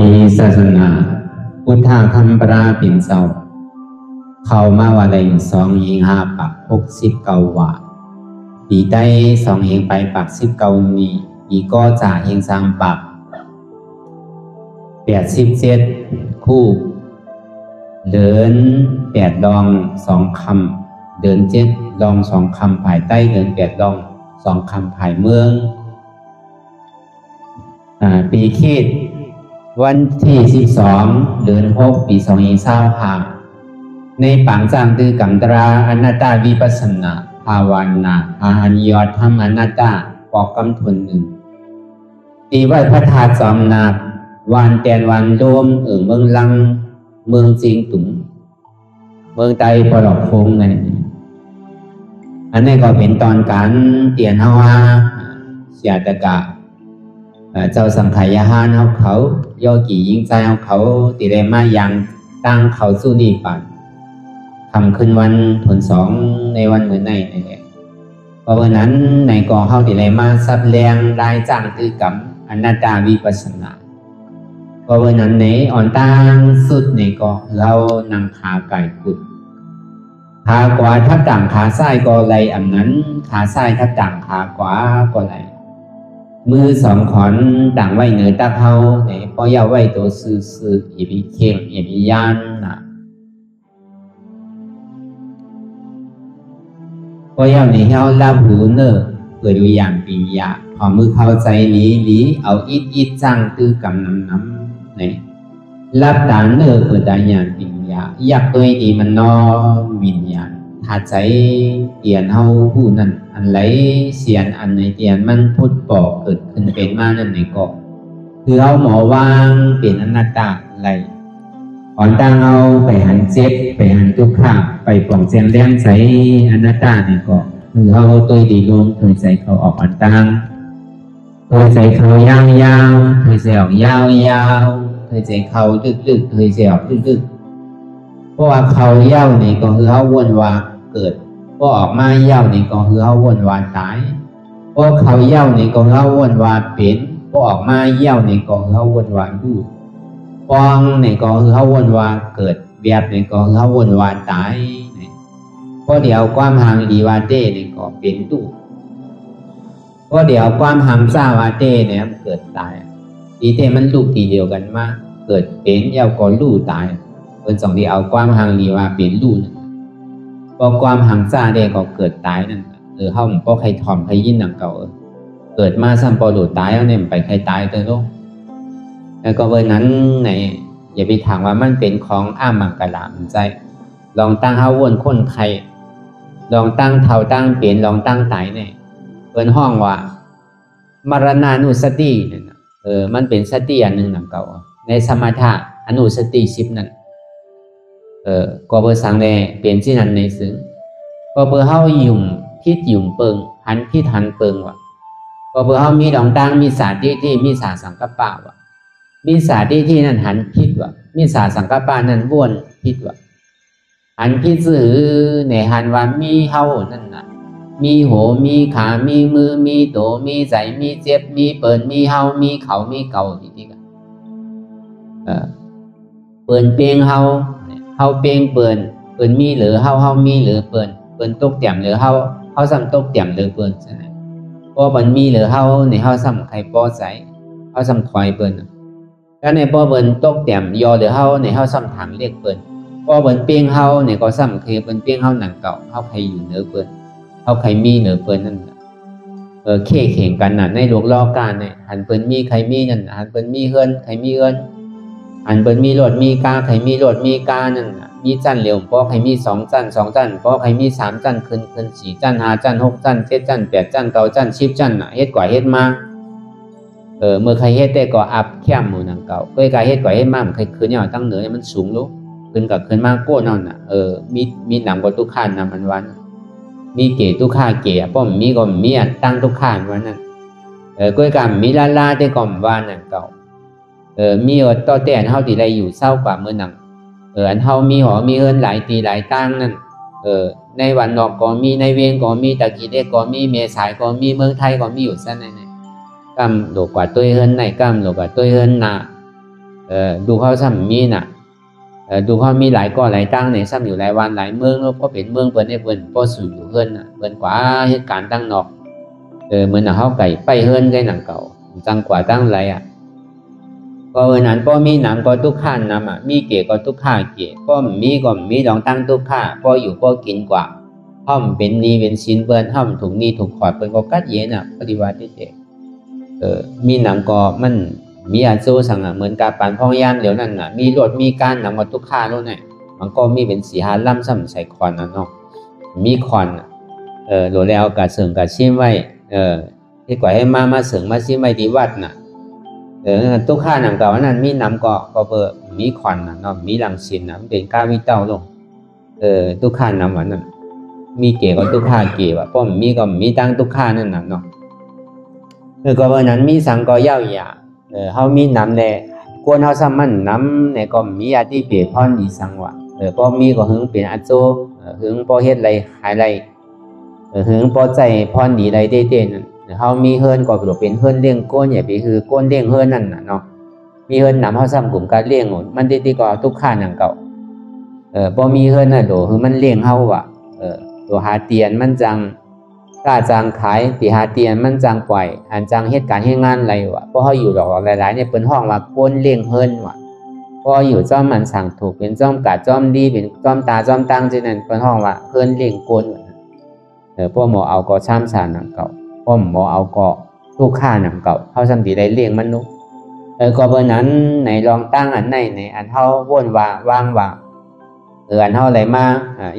ปีศาสนาพุทธาคัมปราปิ่นเศร้าเข้ามาว่าได้2 ปัก69 ว่าปีได้2 ไปปัก19นี้ปีก็จ่า3 ปัก87 คู่เดิน8 ดอง2 คำเดิน7 ดอง2 คำภายใต้เดิน8 ดอง2 คำภายเมืองปีคีดวันที่12 เดือน 6 ปี2025ในปังจางตือกัมตราอนัตตาวิปัสสนาภาวนาอาหารยอดธรรมอนัตตาปอกกำทุนหนึ่งตีไหวพระธาตุจอมนาควันแตนวันโดมเมืองลังเมืองจิงตุงเมืองไตปลอกพงไงอันนี้ก็เป็นตอนการเตียนเฮาว่าเสียตะกะเจ้าสังขายาหานเขาโยกียิงใจเขาติเรมายังตั้งเขาสู้นี่ปันทำขึ้นวันผล2ในวันเหมือนในนี่แหละเพราะวันนั้นในกองเขาติเรมาซับแรงรายจ้างตือกับอนัตตาวิปัสสนาเพราะวันนั้นในอ่อนตั้งสุดในกองเรานำขาไก่กุดขาขวาทับต่างขาซ้ายก็ไหลอันนั้นขาซ้ายทับต่างขาขวาก็ไหลมือ2 ขอนต่างไว้เหนือตาเขาเนี่ยพอยาวไว้ตัวซื่ออย่าไปเข่งอย่าไปย่านนะพอยาวในเฮาลาหูเนอเกิดอยู่อย่างปียาพอมือเข้าใจนี้เอาอิดจังตื้อกำน้ำเนี่ยรับตาเนอเกิดได้อย่างปียาอยากตัวดีมันนอวิญญาณถ้าใจเตียนเฮาผู้นั้นอันไหลเสียนอันในเตียนมันพุทธปอกเกิดขึ้นเป็นมานั่นในก็คือเอาหมอวางเป็นอนัตตาไหลอ่อนตั้งเอาไปหันเจ็บไปหันทุกข้าไปปล่องเสียงแรงใสอนัตตาในก็คือเอาตัวดีลงเคยใส่เขาออกอ่อนตั้งเคยใส่เขายาวเคยใส่ออกยาวเคยใส่เขาลึกเคยใส่ออกลึกเพราะว่าเขาเย้านี่ก็คือเขาวนวาเกิดพอออกมาเย้านี่ก็คือเขาวนวาตายพอเขาเย้านี่ก็เขาวนวาเป็นพอออกมาเย้านี่ก็คือเขาวนวาดูปองนี่ก็คือเขาวนวาเกิดแบบนี่ก็คือเขาวนวาตายพอเดี๋ยวความห่างดีวาเต้นี่ก็เป็นดูพอเดี๋ยวความห่างซาวาเต้เนี่ยเกิดตายดีเต้มันลูกทีเดียวกันมาเกิดเป็นเย้าก็ลู่ตายเป็น2ที่เอาความห่างดีว่าเป็นลู่พอความห่างซ่าได้ก็เกิดตายนั่นเฮามันบ่ใครถ่อมใครยินดังเก่าเกิดมาซ้ำพอหลุดตายแล้วเนี่ยไปใครตายเตอโลกแล้วก็เว้นนั้นไหนอย่าไปถามว่ามันเป็นของอ้ามังกะลามใจลองตั้งเฮาวนคนใครลองตั้งเท่าตั้งเปลี่ยนลองตั้งตายเนี่ยเปิ้นห้องว่ามรณานุสตินั่นมันเป็นสติอันนึงดังเก่าในสมถะอนุสติ10นั่นก็เบอร์สังแน่เปลี่ยนที่นั้นในซึ้งก็เบอร์เฮายุ่มพิษยุ่มเปิงหันพิษหันเปิงว่ะก็เบอร์เฮามีดองตังมีสาที่มีสาสังกัปปะว่ะมีสาที่นั่นหันพิษว่ะมีสาสังกัปปะนั่นว่นพิษว่ะหันพิษซื่อในหันว่ามีเฮานั่นน่ะมีโหมีขามีมือมีโตมีใจมีเจ็บมีเปิ่นมีเฮามีเขามีเก่าที่กันเปิ่นเปียงเฮาเปียงเปิ่นมีหรือเฮามีหรือเปิ่นตกเตี่ยมหรือเฮาซ้ำตกเตี่ยมหรือเปิ่นใช่ไหมพอมันมีหรือเฮาในเฮาซ้ำใครป้อใจเฮาซ้ำถอยเปิ่นแล้วในพอเปิ่นตกเตี่ยมยอหรือเฮาในเฮาซ้ำถางเรียกเปิ่นพอเปิ่นเปียงเฮาในก็ซ้ำคือเปิ่นเปียงเฮาหนังเก่าเฮาใครอยู่เหนือเปิ่นเฮาใครมีเหนือเปิ่นนั่นเข่งกันน่ะในหลวงล้อการเนี่ยหันเปิ่นมีใครมีนั่นหันเปิ่นมีเฮือนใครมีเฮือนอันเปิ้นมีรถมีกาใครมีรถมีกานั่นมีจันเหลวเพราะใครมี2จัน2จันเพราะใครมี3จันขึ้น4จัน5จัน6จัน7จัน8จัน9จัน10จันน่ะเฮ็ดกว่าเฮ็ดมาเมื่อใครเฮ็ดได้ก็อัพแคมหมู่นังเก่าเคยกายเฮ็ดกว่าเฮ็ดมามันเคยขึ้นยอดตั้งเหนือมันสูงลูกขึ้นกับขึ้นมาโก้นั่นน่ะมีหนังกว่าทุกขานำมันวันมีเก๋ทุกขาเก๋ป้อมมีก็มีอันตั้งทุกขานวันนั้นก้อยกามมีลาได้ก็ว่านั่นเก่ามีต่อแต่อันเฮาที่ได้อยู่เศร้ากว่าเมื่อนังอันเฮามีหอมีเฮินหลายตีหลายตั้งนั่นในวันนอกก็มีในเวียงก็มีตะกี้ได้ก็มีเมษายก็มีเมืองไทยก็มีอยู่ซั่นนั่นกำโลกว่าตัวเฮินในกำโลกว่าตัวเฮินนา ดูเขาซ้ำมีน่ะดูเขามีหลายก่อหลายตั้งเนี่ยซ้ำอยู่หลายวันหลายเมืองแล้วก็เป็นเมืองเปิ้นให้เปิ้นบ่สู่อยู่เฮือนน่ะเปิ้นกว่าเหตุการณ์ตั้งนอกเหมือนเฮาไก่ไปเฮือนไก่หนังเก่าจังกว่าตั้งไรอ่ะก็นั้นก็มีน้ำก็ทุกข้านน้ำอ่ะมีเก๋ก็ทุกข้าเก๋ก็มีลองตั้งทุกข้าก็อยู่ก็กินกว่าห้อมเป็นนี้เป็นสินเปิ้นห้อมถูกนี้ถูกขอดเปิ้นก็กัดเย็นอ่ะปฏิวัติเด็กมีน้ำก็มันมีอันสู้สั่งอ่ะเหมือนกับปั่นพองยานเดี๋ยวนั้นน่ะมีรถมีการนำมาทุกข้าโน่นเนี่ยมันก็มีเป็นสีหาล่ำซ้ำใส่ควันน่ะเนาะมีควันโหลแล้วกะเสริมกะชิมไว้ที่ก่อยให้มาเสริมมาชิมไว้ที่วัดน่ะทุกข้าหนังเก่านั้นมีน้ำก็เบอร์มีควันน่ะเนาะมีลังสินน่ะมันเป็นก้าวิเต้าลงทุกข้าน้ำวันนั้นมีเก๋ก็ทุกข้าเก๋ว่ะเพราะมีตั้งทุกข้านั่นน่ะเนาะก็เพราะนั้นมีสังก็ยาวหยาเขามีน้ำเนี่ยกวนเขาซ้ำมันน้ำเนี่ยก็มีอาที่เปรียบพรดีสังวะพอมีก็หึงเป็นอัจโจหึงพอเฮ็ดอะไรหายอะไรหึงพอใจพรดีอะไรเต้นเขามีเฮิร์นก็เป็นเฮิร์นเลี้ยงก้นอย่าไปคือก้นเลี้ยงเฮิร์นนั่นน่ะเนาะมีเฮิร์นน้ำเขาซ้ำกลุ่มการเลี้ยงหมดมันที่ก็ทุกข้าอย่างเก่าพอมีเฮิร์นน่ะโดคือมันเลี้ยงเขาว่ะตัวหาเตียนมันจังกล้าจังขายตีหาเตียนมันจังปล่อยอันจังเหตุการณ์ให้งานอะไรวะเพราะเขาอยู่ดอกหลายๆเนี่ยเป็นห้องว่าก้นเลี้ยงเฮิร์นว่ะพออยู่จ้อมมันสั่งถูกเป็นจ้อมกาดจ้อมดีเป็นจ้อมตาจ้อมตั้งที่นั่นเป็นห้องว่าเฮิร์นเลี้ยงก้นพวกหมอเอาก็ช้ำสารหนังเก่าพวกหมอเอาก็ทุกข้าหนังเก่าเขาสัมผัสได้เลี้ยงมันนุก็เพราะนั้นในลองตั้งอันในอันเขาวนว่างอันเขาอะไรมา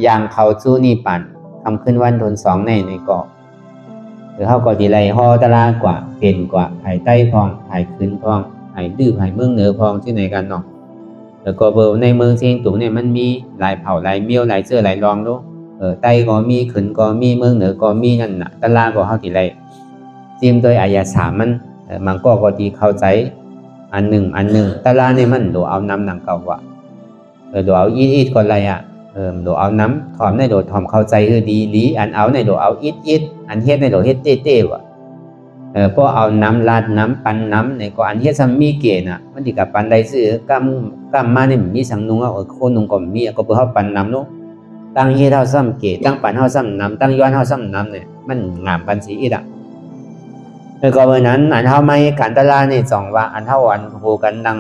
อย่างเขาสู้นี่ปั่นทำขึ้นวันทนสองในเกาะเขาก็ดีไรห่อตารางกว่าเป็นกว่าไผ่ใต้พองไผ่ขึ้นพองไผ่ดื้อไผ่เมืองเหนือพองที่ไหนกันเนาะแล้วก็เบอร์ในเมืองเชียงตุงเนี่ยมันมีหลายเผ่าหลายเมี่ยวหลายเสื้อหลายรองด้วยใต้ก็มีขึ้นก็มีเมืองเหนือก็มีนั่นน่ะตารางก็เขาดีไรจิ้มโดยอายาสามันก็ดีเข้าใจอันหนึ่งตารางเนี่ยมันดูเอาน้ำหนังเก่าว่าดูเอาอีดก็อะไรอ่ะดูเอาน้ำถอมในดูถอมเข้าใจคือดีลีอันเอาในดูเอาอีดอันเฮ็ดในดูเฮ็ดเต้ว่ะพอเอาน้ำลาดน้ำปันน้ำในก็อันเฮ็ดซ้ำมีเกณฑ์น่ะมันดีกับปันได้ซื้อกำมาเนี่ยมีสังนุงโคนนุงก็มีก็เพื่อเขาปันน้ำนุตั้งเฮ็ดเท่าซ้ำเกณฑ์ตั้งปันเท่าซ้ำน้ำตั้งย้อนเท่าซ้ำน้ำเนี่ยมันงามปันสีอีดอ่ะก็เพราะนั้นอันเท่าไม่การตลาดในสองว่าอันเท่าอันโหกันดัง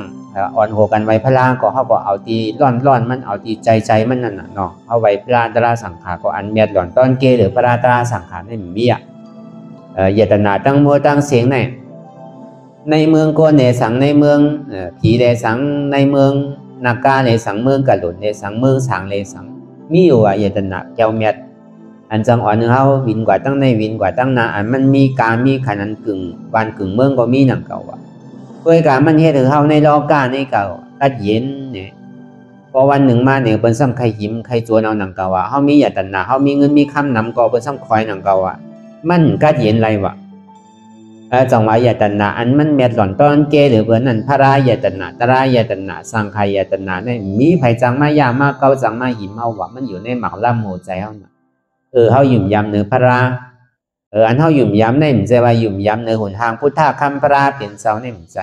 อ่อนโหกันไว้พลาก็เขาก็เอาตีร้อนมันเอาตีใจมันนั่นน่ะเนาะเอาไว้พลาตราสังขารก็อันเมียดหล่อนต้นเกหรือพลาตราสังขารนี่มีอ่ะเยตนาตั้งมัวตั้งเสียงในเมืองโกเนสังในเมืองผีเลสังในเมืองนากาเลสังเมืองกะหลุนเลสังเมืองสางเลสังมีอยู่อ่ะเยตนาแก้วเมียดอันจังอ่อนเขาวินกว่าตั้งในวินกว่าตั้งนาอันมันมีการมีขนาดกึ่งบ้านกึ่งเมืองก็มีหนังเก่าอ่ะด้วยการมันเฮ็ดให้เขาในโลกาในเก่าตัดเย็นเนี่ยพอวันหนึ่งมาเนี่ยเป็นซ้ำใครยิ้มใครจวนเอาหนังเก่าอ่ะเขามีอย่าตันนาเขามีเงินมีคำนำก็เป็นซ้ำคอยหนังเก่าอ่ะมันกัดเย็นไรวะจังหวะอย่าตันนาอันมันเม็ดหล่อนต้นเกหรือเพื่อนนั่นพระรายาตันนาตรายาตันนาสังขายาตันนาเนี่ยมีไผจังมายามาเก่าจังมาหิมเอาวะมันอยู่ในหมักล่ำหัวใจเขาน่ะเขาหยุ่มยำเนื้อพระราอันเขาหยุ่มยำในมันจะว่าหยุ่มยำเนื้อหนทางพุทธะคำพระราเป็นเสาในมันใจ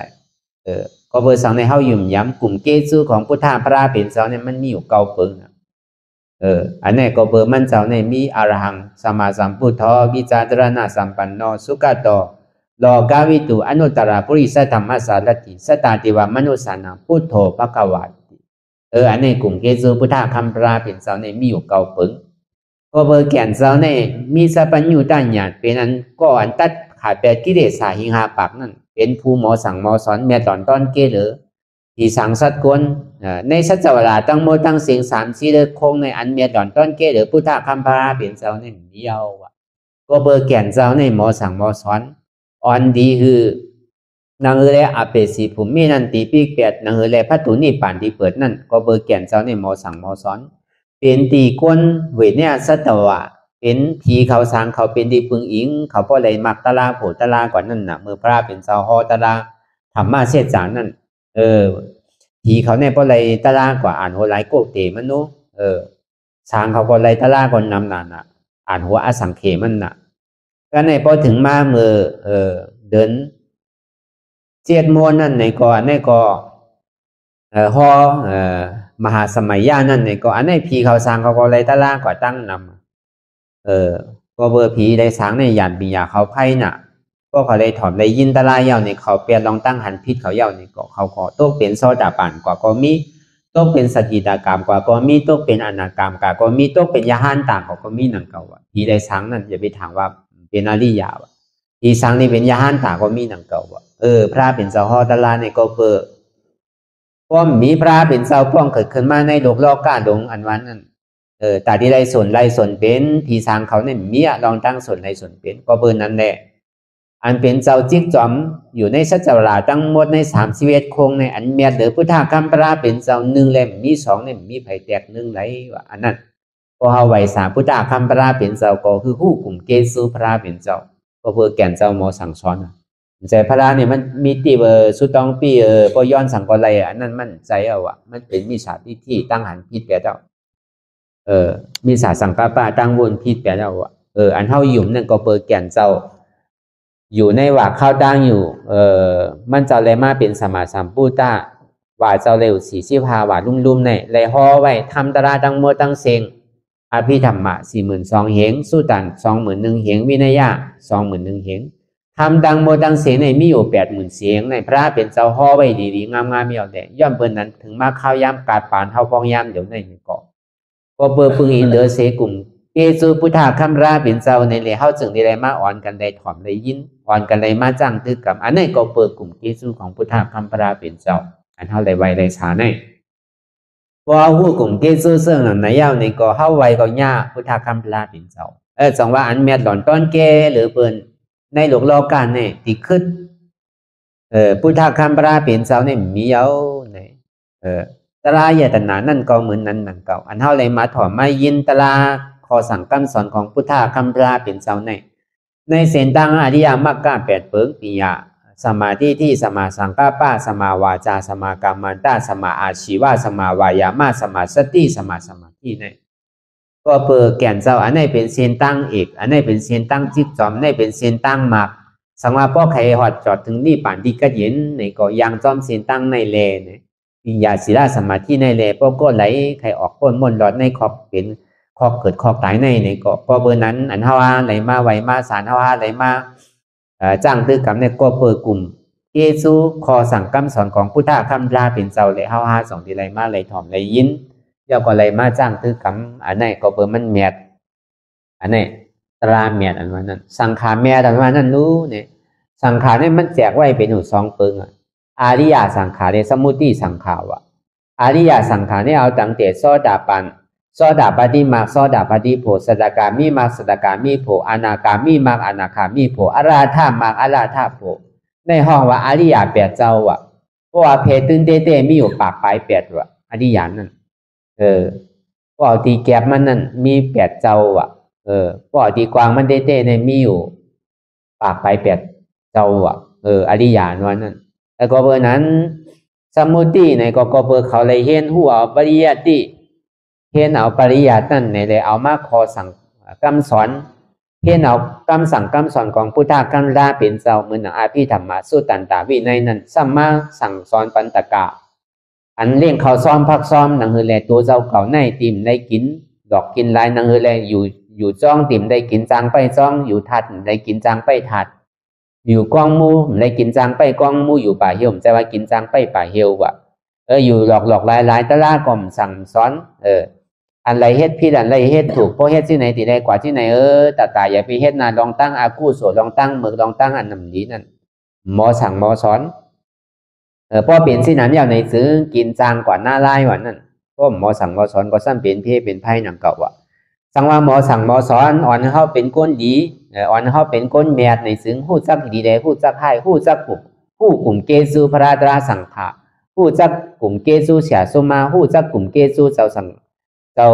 ก็เบอร์สังในเขาหยุ่มยำกลุ่มเกจูของพุทธะพระราเป็นเสาเนี่ยมันมีอยู่เก่าเปิงอันนี้ก็เบอร์มันเสาในมีอรหังสัมมาสัมพุทโธวิจารณะสัมปันโนสุขโตโลกาวิตุอนุตตรปุริสธรรมสารติสตาติวามนุสานังพุทโธภควาติอันนี้กลุ่มเกจูพุทธะคำพระราเป็นเสาในมีอยู่เก่าเปิงก็เบอร์แก่นเสาในมีสัพพัญญูตัญญาเป็นอันก็อันตัดขาดแปดกิเลสาหิงหาปากนั่นเป็นผู้หมอสั่งหมอสอนเมียตอนต้นเกลือที่สั่งสัตว์กวนในสัจจวราตั้งโมตั้งเสียงสามสีเลือคงในอันเมียตอนต้นเกลือพุทธะคำพาราเป็นเสาในเดียวก็เบอร์แก่นเสาในหมอสั่งหมอสอนอ่อนดีคือนางเลอเปสีภูมินันตีปีเปียดนางเลพัตุนิป่านที่เปิดนั่นก็เบอร์แก่นเสาในหมอสั่งหมอสอนเป็นตีก้นเวเนียสัตวะเป็นผีเขาสางเขาเป็นดีปึงอิงเขาพ่อเลยมักตะลาโผตะลาก่อนนั่นน่ะเมื่อพระเป็นเสาฮอตะลาธรรมะเสดจานนั่นผีเขาเนี่ยพ่อเลยตะลากว่าอ่านหัวไหลโกเตมันนู้สางเขาพ่อเลยตะลาก่อนนำน่ะอ่านหัวอสังเขมันน่ะก็ในพอถึงมาเมื่อเดินเจียดมวนนั่นในก่อนในก่อ ฮอมหาสมัยย่านั่นเนี่ยก็อันนี้ผีเขาสร้างเขาก็เลยตะล่ากว่าตั้งนำก็เบอร์ผีได้สร้างในยานปิญญาเขาไพ่น่ะก็เขาเลยถอดเลยยินตะลายเย้าเนี่ยเขาเปลี่ยนลองตั้งหันพิษเขาเย้าเนี่ยก็เขาก็ต้องเป็นโซดาปั่นกว่าก็มีต้องเป็นสกิตากรรมกว่าก็มีต้องเป็นอนาคามกว่าก็มีต้องเป็นยาหันต่างก็มีนั่นเก่าอ่ะผีได้สร้างนั่นอย่าไปถามว่าเป็นอริยะว่ะผีสร้างนี่เป็นยาหันต่างก็มีนั่นเก่าอ่ะพระเป็นเจ้าฮอตะลาเนี่ยก็เปิดป้อมมีพระเป็นเจ้าป้องเกิดขึ้นมาในโลกโลกกาดงอันวันนั้นแต่ที่ไรส่วนเป็นผีสร้างเขาเนี่ยมีลองตั้งส่วนไรส่วนเป็นก็เบอร์นั้นแหละอันเป็นเจ้าจิกจอมอยู่ในสัจจวราทั้งหมดใน31โคงในอันเมียเดือพุทธคัมภราเป็นเจ้า1เล่มมี2เล่มมีไผแตก1ไหลว่าอันนั้นก็เฮาไว้สาพุทธคัมภราเป็นเจ้าก็คือผู้กลุ่มเกสุพระเป็นเจ้าก็เพื่อแก่นเจ้าหมอสั่งสอนใจพระเนี่ยมันมีตีสุตองปีก็ย้อนสังกอไลอันนั้นมันใจเอาอ่ะมันเป็นมิจฉาทิฏฐิตั้งหันผิดแปลเจ้ามิจฉาสังกัปปะตั้งวนผิดแปลเจ้าอ่ะอันเฮาหยุ่มนั่นก็เปิดแก่นเจ้าอยู่ในว่าข้าวตั้งอยู่มันเจ้าเลยมาเป็นสมาสัมพุทธะว่าเจ้าเร็ว45ว่าลุ่มๆในเลยห่อไว้ทำตราตั้งมัวตั้งเซงอภิธรรมะ42,000เหงสุตัน21,000เหงวินัยะ21,000เหงทำดังโมดังเสียงในมีอยู่80,000เสียงในพระเป็นเจ้าห่อไว้ดีๆงามๆมีเอาแต่ย่อมเปิ้นนั้นถึงมาข้าวยามกาดปานเฮาพองยามเดี๋ยวในเกาะก็เปิดปึงอินเดอเสกลุ่มเกสุพุทธคัมภราเป็นเจ้าในเลยเฮาจึงได้มาอ่อนกันได้ถ่อมได้ยินอ่อนกันได้มาจ้างตึกกับอันนี้ก็เปิดกลุ่มเกสุของพุทธคัมภราเป็นเจ้าอันเฮาได้ไว้ได้ฉาในว่าฮู้กลุ่มเกสุเสื่องนั้นยาวในก็เฮาไว้ก็ยาพุทธคัมภราเป็นเจ้าจังว่าอันแม่ดหลอนต้นแก่หรือเปิ้นในโลกโลกกันเนี่ยที่ขึ้นพุทธคัมภราเป็นเจ้าเนี่ยมีเอาเนี่ยตรายตนะนั่นก็เหมือนนั้นนั่นเก่าอันเท่าไรมาถอมไม่ยินตราขอสั่งคำสอนของพุทธคัมภราเป็นเจ้าในเส้นทางอริยมรรค8เปิงปิยะสมาธิที่สมาสังกัปปะสมาวาจาสมากรรมันตาสมาอาชีวะสมาวายามะสมาสติสมาสมาธิเนี่ยก็เปิดแก่นเจ้าอันนี้เป็นเส้นตั้งเอกอันนี้เป็นเส้นตั้งจิตจอมอันนี้เป็นเส้นตั้งมรรคสังว่าพ่อใครหอดจอดถึงนี่ป่านที่ก็เห็นในก็ยังจอมเส้นตั้งในเลเนี่ยวิญญาศีลสมาธิในเลพ่อก็ไหลใครออกพ้นมนต์หลอดในขอบเป็นขอบเกิดขอบตายในก็พอเบอร์นั้นอันเฮาไหลมาไหวมาสารเฮาไหลมาจ้างตื้อกับในก็เปิดกลุ่มเกสุคอสั่งคำสอนของพุทธคัมภราเป็นเจ้าเลยเฮาสองที่ไหลมาไหลถ่อมไหลยินเดี๋ยวก็ไหลมาจ้างตื้อกำอันไหนก็เปิดมันเมียดอันไหนตราเมียดอันนั้นสังขารเมียดอันนั้นรู้เนี่ยสังขารเนี่ยมันแจกไว้เป็นอยู่2เปิงอาริยสังขารเนี่ยสมุติสังขารอาริยสังขารเนี่ยเอาตั้งแต่โสดาปันโสดาปฏิมรรคโสดาปฏิโพสดากามิมรรคสดากามิโพอนาคามิมรรคอนาคามิโพอราธามรรคอราธาโพในห้องว่าอริย8เจ้าเพราะว่าเพศตื่นเต้มีอยู่ปากปลาย8อริยนั่นเพราะที่แก็บมันนั่นมี8เจ้าเพราะที่กวางมันเต้ในมีอยู่ปากปลาย8เจ้าอริยนั่นแล้วก็เบอร์นั้นสมุติในก็เบอร์เขาเลยเห็นหัวปริยัติเห็นเอาปริยัตินั่นในเลยเอามาขอสั่งคำสอนเห็นเอาคำสั่งคำสอนของพุทธคัมภราเป็นเจ้าเหมือนอภิธรรมสุตันตวินัยนั้นสัมมาสั่งสอนปันตกะอันเลี้ยงเขาซ้อมพักซ้อมนังเฮแลตัวเจ้าเก่าในติ่มได้กินดอกกินลายนังเฮแลอยู่จ้องติ่มได้กินจางไปจ้องอยู่ทัดได้กินจางไปทัดอยู่กองมูได้กินจางไปกองมูอยู่ป่าเหี่ยวใจว่ากินจางไปป่าเหี่ยวอยู่หลอกหลายตะล่ากล่อมสั่งสอนอันไรเฮ็ดผิดอันไรเฮ็ดถูกเพราะเฮ็ดที่ไหนตีได้กว่าที่ไหนตาอย่าไปเฮ็ดนะลองตั้งอากูโสลองตั้งมึกลองตั้งอันนำดีนั่นหมอสั่งหมอสอนพอเปลี่ยนที่นั้นอย่างในซื้อกินจางกว่าหน้าลายวันนั่นก็หมอสั่งหมอสอนก็ซ้ำเป็นเพศเป็นไพ่หนังเก่าสังว่าหมอสั่งหมอสอนอ่อนเขาเป็นก้นดีอ่อนเขาเป็นก้นแมดในซึ้งหู้จักดีได้หู้จักให้หู้จักกลุ่มเกสุพระตราสังขะหู้จักกลุ่มเกสุเสียสุมาหู้จักกลุ่มเกสุเจ้าสั่งเจ้า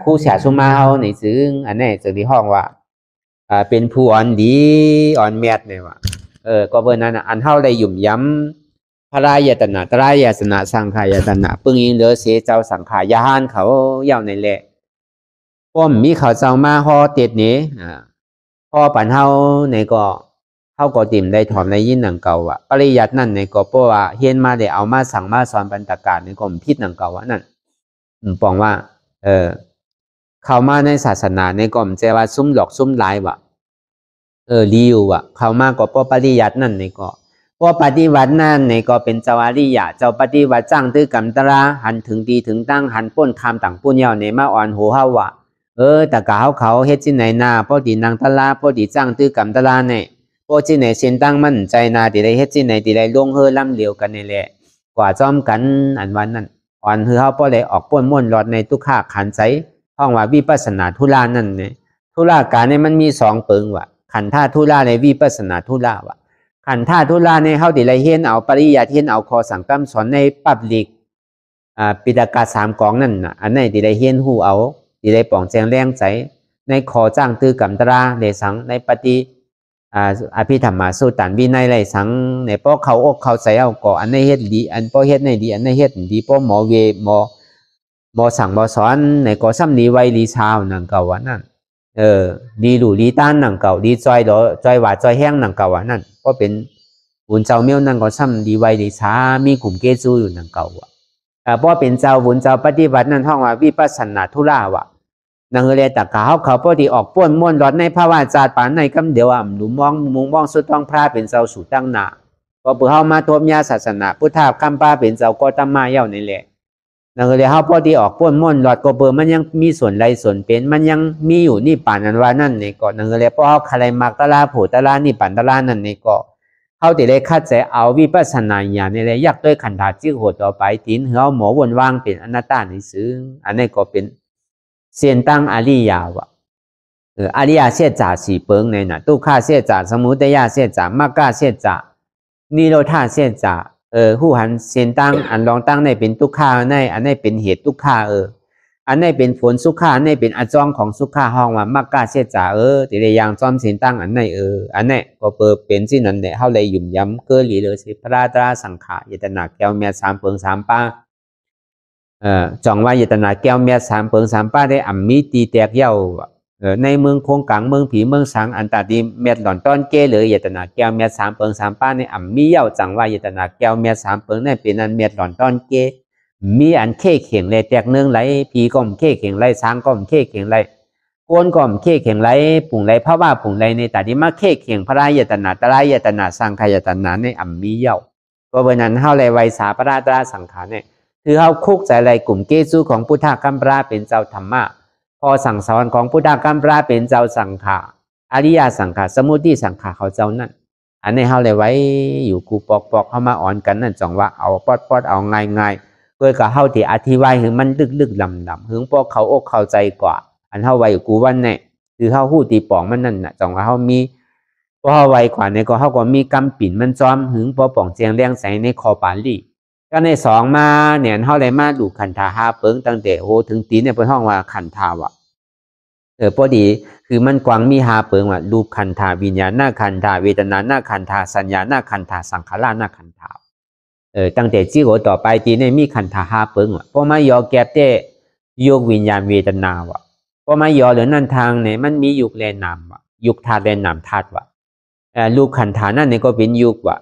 คู่เสียสุมาเขาในซึ้งอันนี้จะที่ห้องว่าเป็นผู้อ่อนดีอ่อนแมดเนี่ยว่าก็เบอร์นั้นอันเท่าได้หยุ่มย้ำพระายตนะตรายตนะสังขายตนะปึงยิงเหลือเสียเจ้าสังขายานเขาเย่าในแหละป้อมมีเขาเจ้ามาห่อเต็ดนี้ห่อปันเฮาในก็ เขาก็ติ่มได้ถอมในยินหนังเก่าว่าปริยัตินั่นในก็เพราะว่าเฮียนมาได้เอามาสั่งมาสอนบรรดาการในก็พิษหนังเก่าว่านั่นปองว่าเข้ามาในศาสนาในก็มเจว่าซุ้มหลอกซุ้มลายว่ะรีวิวว่ะเข้ามาก็เพราะปริยัตินั่นในก็เพราะปฏิวัตินั่นในก็เป็นเจ้าอริยะเจ้าปฏิวัติจ้างตื้อกำตราหันถึงดีถึงตั้งหันป้นคำต่างปุญญาในมาอ่อนโหเฮาว่ะแต่กะเขาเฮ็ดที่ไหนนาพอดีนางตะลาพอดีจ้างตื้อกำตราเนี่ยพอที่ไหนเส้นตั้งมั่นใจนาที่ได้เฮ็ดที่ไหนที่ได้ลงเฮอล่ำเหลียวกันนี่แหละกว่าจอมกันอันวันนั้นอ่อนคือเฮาพอได้ออกป้นม่วนรอดในทุกข้าขันใจห้องว่าวิปัสสนาธุระนั่นเนี่ยธุระการเนี่ยมันมี2เปิงว่ะขันธาธุระในวิปัสสนาธุระว่ะขันธาธุระในเฮาที่ได้เห็นเอาปริยัติเห็นเอาข้อสังกัมสอนในปับลิกปิฎกา3กองนั่นน่ะอันไหนที่ได้เห็นฮู้เอาที่ได้ป่องแจงแรงใจในขอจ้างตื้อกำตราในสังในปฏิอภิธรรมสูตรตันวินัยไรสังในป้อเขาอกเขาใส่เอาก่ออันในเฮ็ดดีอันป้อเฮ็ดในดีอันในเฮ็ดดีป้อหมอเวหมอสั่งหมอสอนในก่อซ้ำดีไว้ดีชาวนั่งเก่าวันนั่นดีหลู่ดีต้านนั่งเก่าดีจอยหล่อจอยหวาจอยแห้งนั่งเก่าวันนั่นก็เป็นบุญเจ้าเมียวนั่งก่อซ้ำดีไว้ดีช้ามีกลุ่มเกจูอยู่นั่งเก่าว่ะป้อเป็นเจ้าบุญเจ้าปฏิบัตินั่นห้องว่าวิปัสสนาธุระว่ะนางเลยตะกาเขาพอดีออกป้วนม้วนรอดในภาวะจาดป่านในกำเดียวหลุมมองมุงมองสุดต้องพระเป็นเจ้าสู่ตั้งหนาพอเปิดเข้ามาทบยาศาสนาพุทธาคำป้าเป็นเจ้าก็ตมาเย้าในแหละนางเลยเขาพอดีออกป้วนม้วนรอดก็เปิดมันยังมีส่วนใดส่วนเป็นมันยังมีอยู่นี่ป่านนั้นว่านั่นในเกาะนางเลยเพราะเขาคลายมากตะลาโผตะลานี่ป่านตะลานั่นในเกาะเขาติเลยคัดใจเอาวิปัสสนาญาณในเลยยักด้วยขันธาจิ้งโหดต่อไปทิ้นเขาหมอวนว่างเป็นอนัตตาในซึ้งอันนี้ก็เป็นเสียนตั้งอริยาวะอริยเสียจ่า4เปิงในน่ะทุกข้าเสียจ่าสมุทัยเสียจ่ามรรคเสียจ่านิโรธาเสียจ่าหูหันเสียนตั้งอันรองตั้งในเป็นทุกข้าในอันนี้เป็นเหตุทุกข้าอันนี้เป็นผลสุขาอันนี้เป็นอจองของสุขาห้องว่ามรรคเสียจ่าแต่ในอย่างจอมเสียนตั้งอันนี้อันนี้ก็เปิดเป็นสิ่งนั้นแหละเฮาเลยยุ่มย้ำเกิดหลีเลยสิพระตราสังขารยตนาแก้วเมีย3เปิง3ป้าจองว่ายตนาแก้วเมีย3เปิง3ป้าได้อ่ำมีตีแตกเย้าในเมืองโคงกังเมืองผีเมืองสังอันตาดีเมียหล่อนต้นเกเลยยตนาแก้วเมีย3เปิง3ป้าในอ่ำมีเย้าจังว่ายตนาแก้วเมีย3เปิงนั่นเป็นอันเมียหล่อนต้นเกมีอันเข่เข่งเลยแตกเนืองไหลผีก้มเข่เข่งไหลช้างก้มเข่เข่งไหลโกนก้มเข่เข่งไหลปุ่งไหลพระว่าปุ่งไหลในตาดีมาเข่เข่งพระยตนาตรายตนาสังขายตนาในอ่ำมีเย้าเพราะฉะนั้นเฮาเลยไวสาพระตราสังขารเนี่ยคือเฮาคุกใจอะไรกลุ่มเกจูของพุทธกัมปราเป็นเจ้าธรรมะพอสั่งสอนของพุทธกัมปราเป็นเจ้าสังขารอริยสังขารสมุทัยสังขารเขาเจ้านั่นอันนี้เฮาเลยไว้อยู่กูปอกเข้ามาอ่อนกันนั่นจังว่าเอาปอดเอาง่ายเพื่อกับเฮาที่อธิบายให้มันลึกลำหึงพวกเขาอกเข้าใจกว่าอันเฮาไว้อยู่กูวันเนี่ยคือเฮาฮู้ตีปองมันนั่นน่ะจังว่าเฮามีพอเฮาไว้กว่าเนี่ยก็เฮาก็มีกำปิ่นมันจอมหึงพอป่องเจียงแรงใสในคอปาลีก็ใน2มาเนี่ยเฮาเลยมาดูขันธา5เปิงตั้งแต่โหถึงตีเนี่ยเพิ่นฮ้องว่าขันธาวะพอดีคือมันกว้างมี5เปิงว่ารูปขันธาวิญญาณขันธาเวทนาขันธาสัญญาขันธาสังขารขันธาตั้งแต่จิโกต่อไปตีเนี่ยมีขันธา5เปิงว่ะพอมายอแก็บแต่ยกวิญญาณเวทนาวะพอมายอเหลือนั่นทางเนี่ยมันมียุคแลนามว่ะยุคธาตุแลนามธาตุว่ะรูปขันธานั่นเนี่ยก็เป็นยุคว่ะ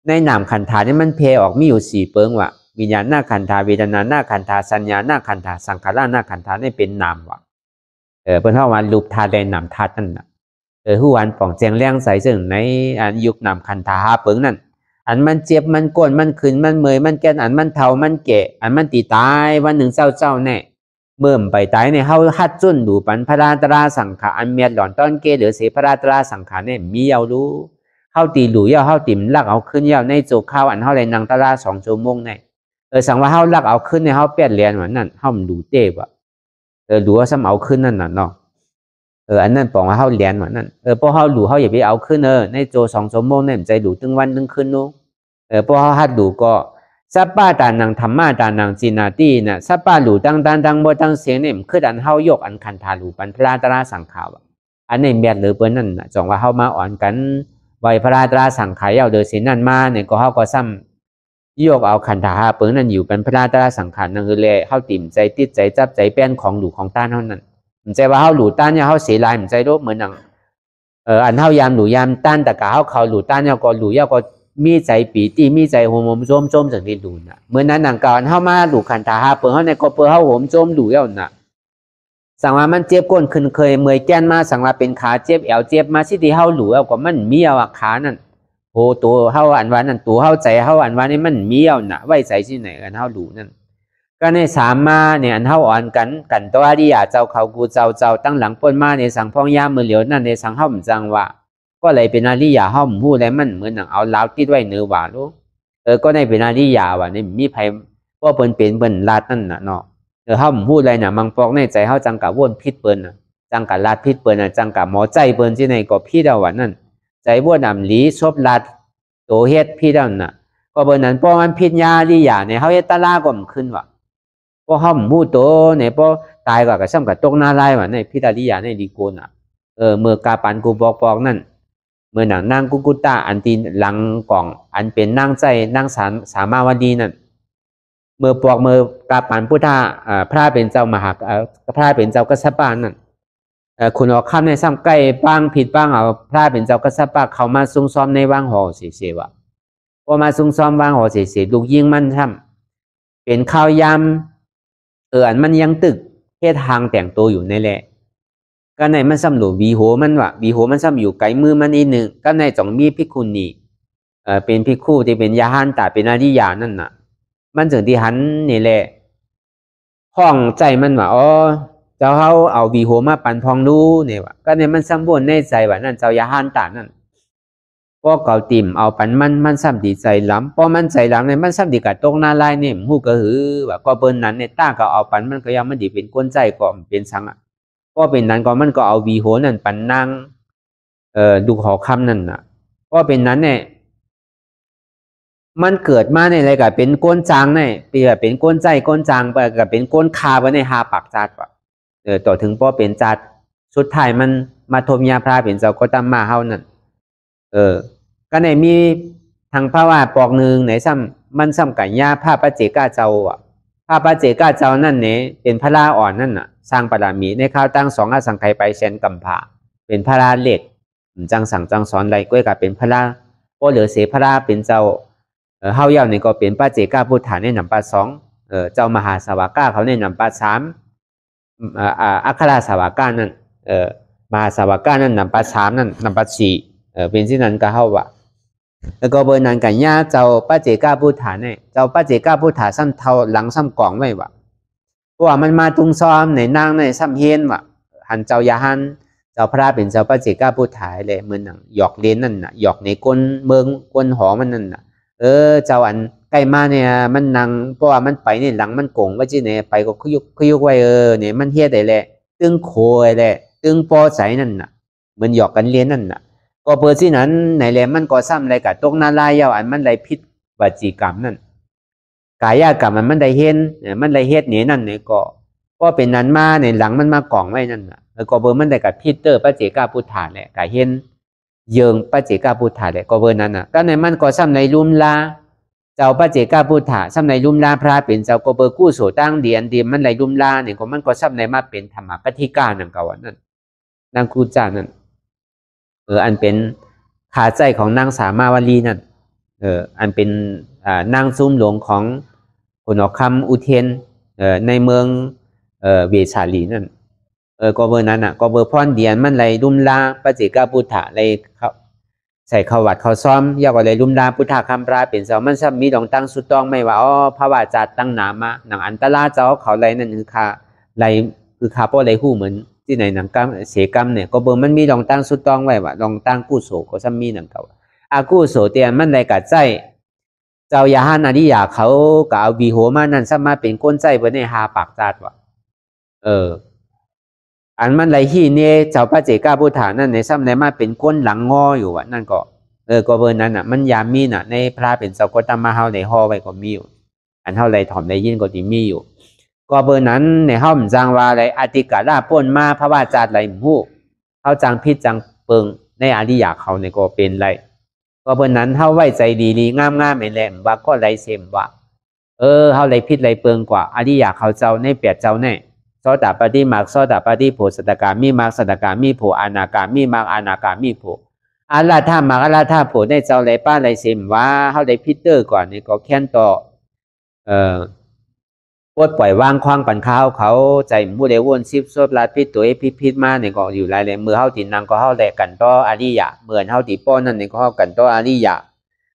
ในนามขันธาเนี่ยมันเพออกมีอยู่4เปิงว่ะวิญญาณขันธาเวทนาขันธาสัญญาขันธาสังขารขันธาเนี่ยเป็นนามว่ะเพิ่นเฮาว่ารูปธาตุแลนามธาตุนั่นน่ะฮู้อันป่องแจงแรงใสซึ่งในอันยุคนามขันธา5เปิงนั่นอันมันเจ็บมันก้นมันขึ้นมันเมื่อยมันแก่นอันมันเฒ่ามันแก่อันมันตีตายวันหนึ่งเจ้าแน่เมื่อไปตายเนี่ยเฮาฮัดจุนดูปันพระราตราสังขารอันเมียดหล่อนต้นเกหรือเสพระราตราสังขารเนี่ยมีเอารู้เฮาตีหลูเยาเฮาติ่มลักเอาขึ้นเยาในโจข้าวอันเฮาเลยนั่งตะลา2 ชั่วโมงเนี่ยสังว่าเฮาลักเอาขึ้นในเฮาเปียดเรียนว่านั่นเฮามันดูเต้บ่ดูว่าซ้ำเอาขึ้นนั่นน่ะเนาะอันนั้นปองว่าเฮาเรียนว่านั่นพอเฮาดูเฮาอย่าไปเอาขึ้นในโจ2 ชั่วโมงเนี่ยมันใจดูถึงวันถึงคืนนู้พอเฮาฮัดดูก็สัปปะตานังธรรมะตานังจินาติน่ะสัปปะหลูตั้งบ่ตั้งเสียงเนี่ยมันคืออันเฮายกอันขันธาหลูปันพระราตราสังขารอันนี้แม่นหรือเปิ้นนั่นน่ะจังว่าเฮามาอ่อนกันไว้พระราตราสังขารเอาเดอสินั่นมาเนี่ยก็เฮาก็ซ้ำยกเอาขันธา5เปิ้นนั่นอยู่เป็นพระราตราสังขารนั่นคือแลเฮาติ่มใจติดใจจับใจแป้นของหลูของต้านเฮานั่นมันใจว่าเฮาหลูต้านเนี่ยเฮาเสียลายมันใจโลภเหมือนหนัง อันเฮายามหลู่ยามตั้นแต่กะเขาหลู่ตั้นเฮาก็หลู่เฮาก็มีใจปีติมีใจโหมโจมจังที่หลู่น่ะเมื่อนั้นหนังก่อนเฮามาหลู่ขันธาหาเปิ้นเฮาในก็เปิ้นเฮาโหมโจมหลู่เฮาน่ะสังว่ามันเจ็บก้นขึ้นเคยเมื่อยแก้นมาสังว่าเป็นขาเจ็บแอวเจ็บมาสิที่เฮาหลู่เฮาก็มันมีเอาขานั่นโหตัวเฮาอันว่านั่นตัวเฮาใจเฮาอันว่านี่มันมีเอาน่ะไว้ใจที่ไหนกันเฮาหลู่นั่นก็ในสามมาเนี่ยอันเฮาอ่อนกันตัวอริยะเจ้าเขากูเจ้าตั้งหลังเปิ้นมาในสังพองยามมือเหลียวนั่นในสังเฮามันจังว่าก็เลยเป็นอริยะเฮาฮู้แล้วมันเหมือนหนังเอาลาวติดไว้เหนือว่าลูกก็ได้เป็นอริยะว่านี่มีไผบ่เปิ้นเป็นเปิ้นลาดนั่นน่ะเนาะเฮาฮู้อะไรน่ะมังปอกในใจเฮาจังกะวนพิษเปิ้นน่ะจังกะลาดพิษเปิ้นน่ะจังกะหมอใจเปิ้นที่ไหนก็พิษเอาว่านั่นใจวนอำลีชบลาดโตเฮ็ดพิษเอาน่ะก็เปิ้นนั้นเพราะมันพิษยาอริยะเนี่ยเฮาเฮ็ดตะลาก็มันขึ้นว่าพอเฮาฮู้โตเนี่ยพอตายก็ซ้ำกะตกนาลายว่าในพิษอริยะในดีโกน่ะเมื่อกาปันกูปอกนั่นเมื่อหนังนางกุกุตาอันตีหลังกล่องอันเป็นนางใจนางสามาวดีนั่นเมื่อปอกเมื่อกาปันพุทธาพระเป็นเจ้ามหาพระเป็นเจ้ากัสสปะนั่นคุณออกคำในซ้ำใกล้บ้างผิดบ้างเอาพระเป็นเจ้ากัสสปะเขามาซุ่มซ้อมในว่างหอเสียวะพอมาซุ่มซ้อมว่างหอเสียลูกยิงมันทำเป็นข้าวยำอันมันยังตึกเฮ็ดทางแต่งตัวอยู่ในแหละก็ในมันซ้ำหลูวีโหมันว่ะวีโหมันซ้ำอยู่ไกลมือมันอีกหนึ่งก็ในจ่องมีภิกขุนีเป็นภิกขุที่เป็นยาหันตาเป็นอริยานั่นน่ะมันถึงที่หันนี่แหละห้องใจมันว่าอ๋อเจ้าเขาเอาวีโหมาปันพองรู้เนี่ยว่ะก็ในมันซ้ำบนในใจว่านั่นเจ้ายาหันตานั่นพวกเก่าติ่มเอาปันมันซ้ำดีใจล้ำพอมันใจล้ำเนี่ยมันซ้ำดีกับตรงหน้าลายเนี่ยหูก็หือว่าก็เปิ้นนั้นเนี่ยต้าก็เอาปันมันก็ยังมันดีเป็นก้นใจก็เป็นสังอ่ะก็เป็นนั้นก็มันก็เอาวีโหนั่นปันนางดูหอคำนั่นน่ะก็เป็นนั้นเนี่ยมันเกิดมาในอะไรกับเป็นก้นจางเนี่ยเป็นก้นใจก้นจางไปกับเป็นก้นคาไว้ในหาปากจัดว่ะต่อถึงพอเป็นจัดสุดท้ายมันมาทมยาพระเป็นเจ้าก็ตามมาเฮานั่นก็ในมีทางพระว่าปอกหนึ่งไหนซ้ำมันซ้ำกับยาพระปัจเจกาเจ้าอ่ะพระปัจเจกาเจ้านั่นเนี่ยเป็นพระลาอ่อนนั่นน่ะสร้างปรามีในข้าวตั้งสองอสังไขไปเชนกัมพาเป็นพระลาเล็กจังสั่งจังสอนอะไรก็กับเป็นพระลาโอเหลือเสพระลาเป็นเจ้าเฮาเย่านี่ก็เป็นปัจเจกาพุทธาในนำปัจสองเจ้ามหาสาวกาเขาในนำปัจสามอัคราสาวกานั่นมหาสาวกานั่นนำปัจสามนั่นนำปัจสี่เป็นที่นั้นก็เฮาว่าแล้วก็เบอร์นั้นกันย่าเจ้าปัจเจกาพุทธาเนี่ยเจ้าปัจเจกาพุทธาซ้ำเท่าหลังซ้ำกล่องไว้ว่ะเพราะว่ามันมาตุงซ้อมในนางในซ้ำเฮียนว่ะหันเจ้ายาหันเจ้าพระเป็นเจ้าปัจเจกาพุทธาเลยเหมือนหนังหยอกเล่นนั่นน่ะหยอกในก้นเมืองก้นหอมันนั่นน่ะเจ้าอันใกล้มาเนี่ยมันนั่งเพราะว่ามันไปเนี่ยหลังมันโกงว่าจีเนี่ยไปก็ขยุกไว้เนี่ยมันเฮียได้แหละตึงโคยแหละตึงปอใสนั่นน่ะเหมือนหยอกกันเล่นนั่นน่ะก็เปิดที่นั้นในแหลมมันก็ซ้ำอะไรกับตกนาลายอันมันได้พิษวจีกรรมนั่นกายกรรมมันได้เห็นมันได้เฮ็ดเนี่ยนั่นเนี่ยก็เป็นนั้นมาในหลังมันมากล่องไว้นั่นน่ะแล้วก็เบอร์มันได้กับพิษปัจเจกาพุทธาแหละกายเห็นเยิงปัจเจกาพุทธาแหละก็เบอร์นั้นน่ะก็ในมันก็ซ้ำในลุ่มลาเจ้าปัจเจกาพุทธาซ้ำในลุ่มลาพระเป็นเจ้าก็เบอร์กู้โสตั้งเดียนมันในลุ่มลาเนี่ยก็มันก็ซ้ำในมาเป็นธรรมปฏิกานั่นก็ว่านั่นนางครูจ่านั่นอันเป็นขาใจของนางสามาวลีนั่นอันเป็นนางซุ้มหลวงของคนออกคำอุเทนในเมืองเวชาลีนั่นก็เบอร์นั้นอ่ะก็เบอร์พรเดียนมันเลยลุ่มลาปัจเจกาพุทธะเลยใส่เขาวัดเขาซ้อมยาวกว่าเลยลุ่มลาพุทธะคำปราเป็นเจ้ามันซ้ำมีดองตั้งสุดต้องไม่ว่าพระวาจาตั้งหนามาหนังอันตราเจ้าเขาไรนั่นคือคาไรคือคาเพราะไรหู้เหมือนที่ไหนหนังกรรมเสียกรรมเนี่ยก็เบอร์มันมีดองตั้งสุดต้องไว้ว่าดองตั้งกู้โสก็ซ้ำมีหนังเก่าอากู้โสเตียนมันเลยกัดใจเจ้ายาหานาดิยาเขาก็เอาวีโหมานั่นซ้ำมาเป็นก้นใจบนในหาปากจัดว่ะอันมันเลยที่เนี่ยเจ้าพระเจกาพุทธานั่นในซ้ำในมาเป็นก้นหลังงออยู่ว่ะนั่นก็ก็เบอร์นั้นอ่ะมันยามมีน่ะในพระเป็นเจ้าก็ตามมาเฮาในห่อไว้ก็มีอยู่อันเฮาไรถ่อมได้ยินก็ที่มีอยู่ก็เบอร์นั้นในห้องจังว่าอะไรอติกาลาป่นมาพระว่าจัดไรหูเขาจังพิษจังเปิงในอริยาเขาในก็เป็นไรก็เบอร์นั้นเขาไว้ใจดีๆงามๆไม่แหลมว่าก็ไรเสมว่าเขาไรพิษไรเปิงกว่าอริยาเขาเจ้าในเปียดเจ้าใน โสดาปฏิมรรคโสดาปฏิโพสตกามิมรรคสตกามิโพอนาคามิมรรคอนาคามิโพอาราธามรรคอาราธาโพได้เจ้าไรป้าไรเสมว่าเขาได้พิเตอร์ก่อนนี่ก็แค่นต่อปวดปล่อยวางควางปันข้าวเขาใจมูเดวนซิบซบลาพิษตัวพิษมาเนี่ยก็อยู่หลายเลยมือเขาตินนางก็เขาแหลกกันต่ออาริยะเหมือนเขาติป้อนนั่นเนี่ยก็เขากันต่ออาริยะ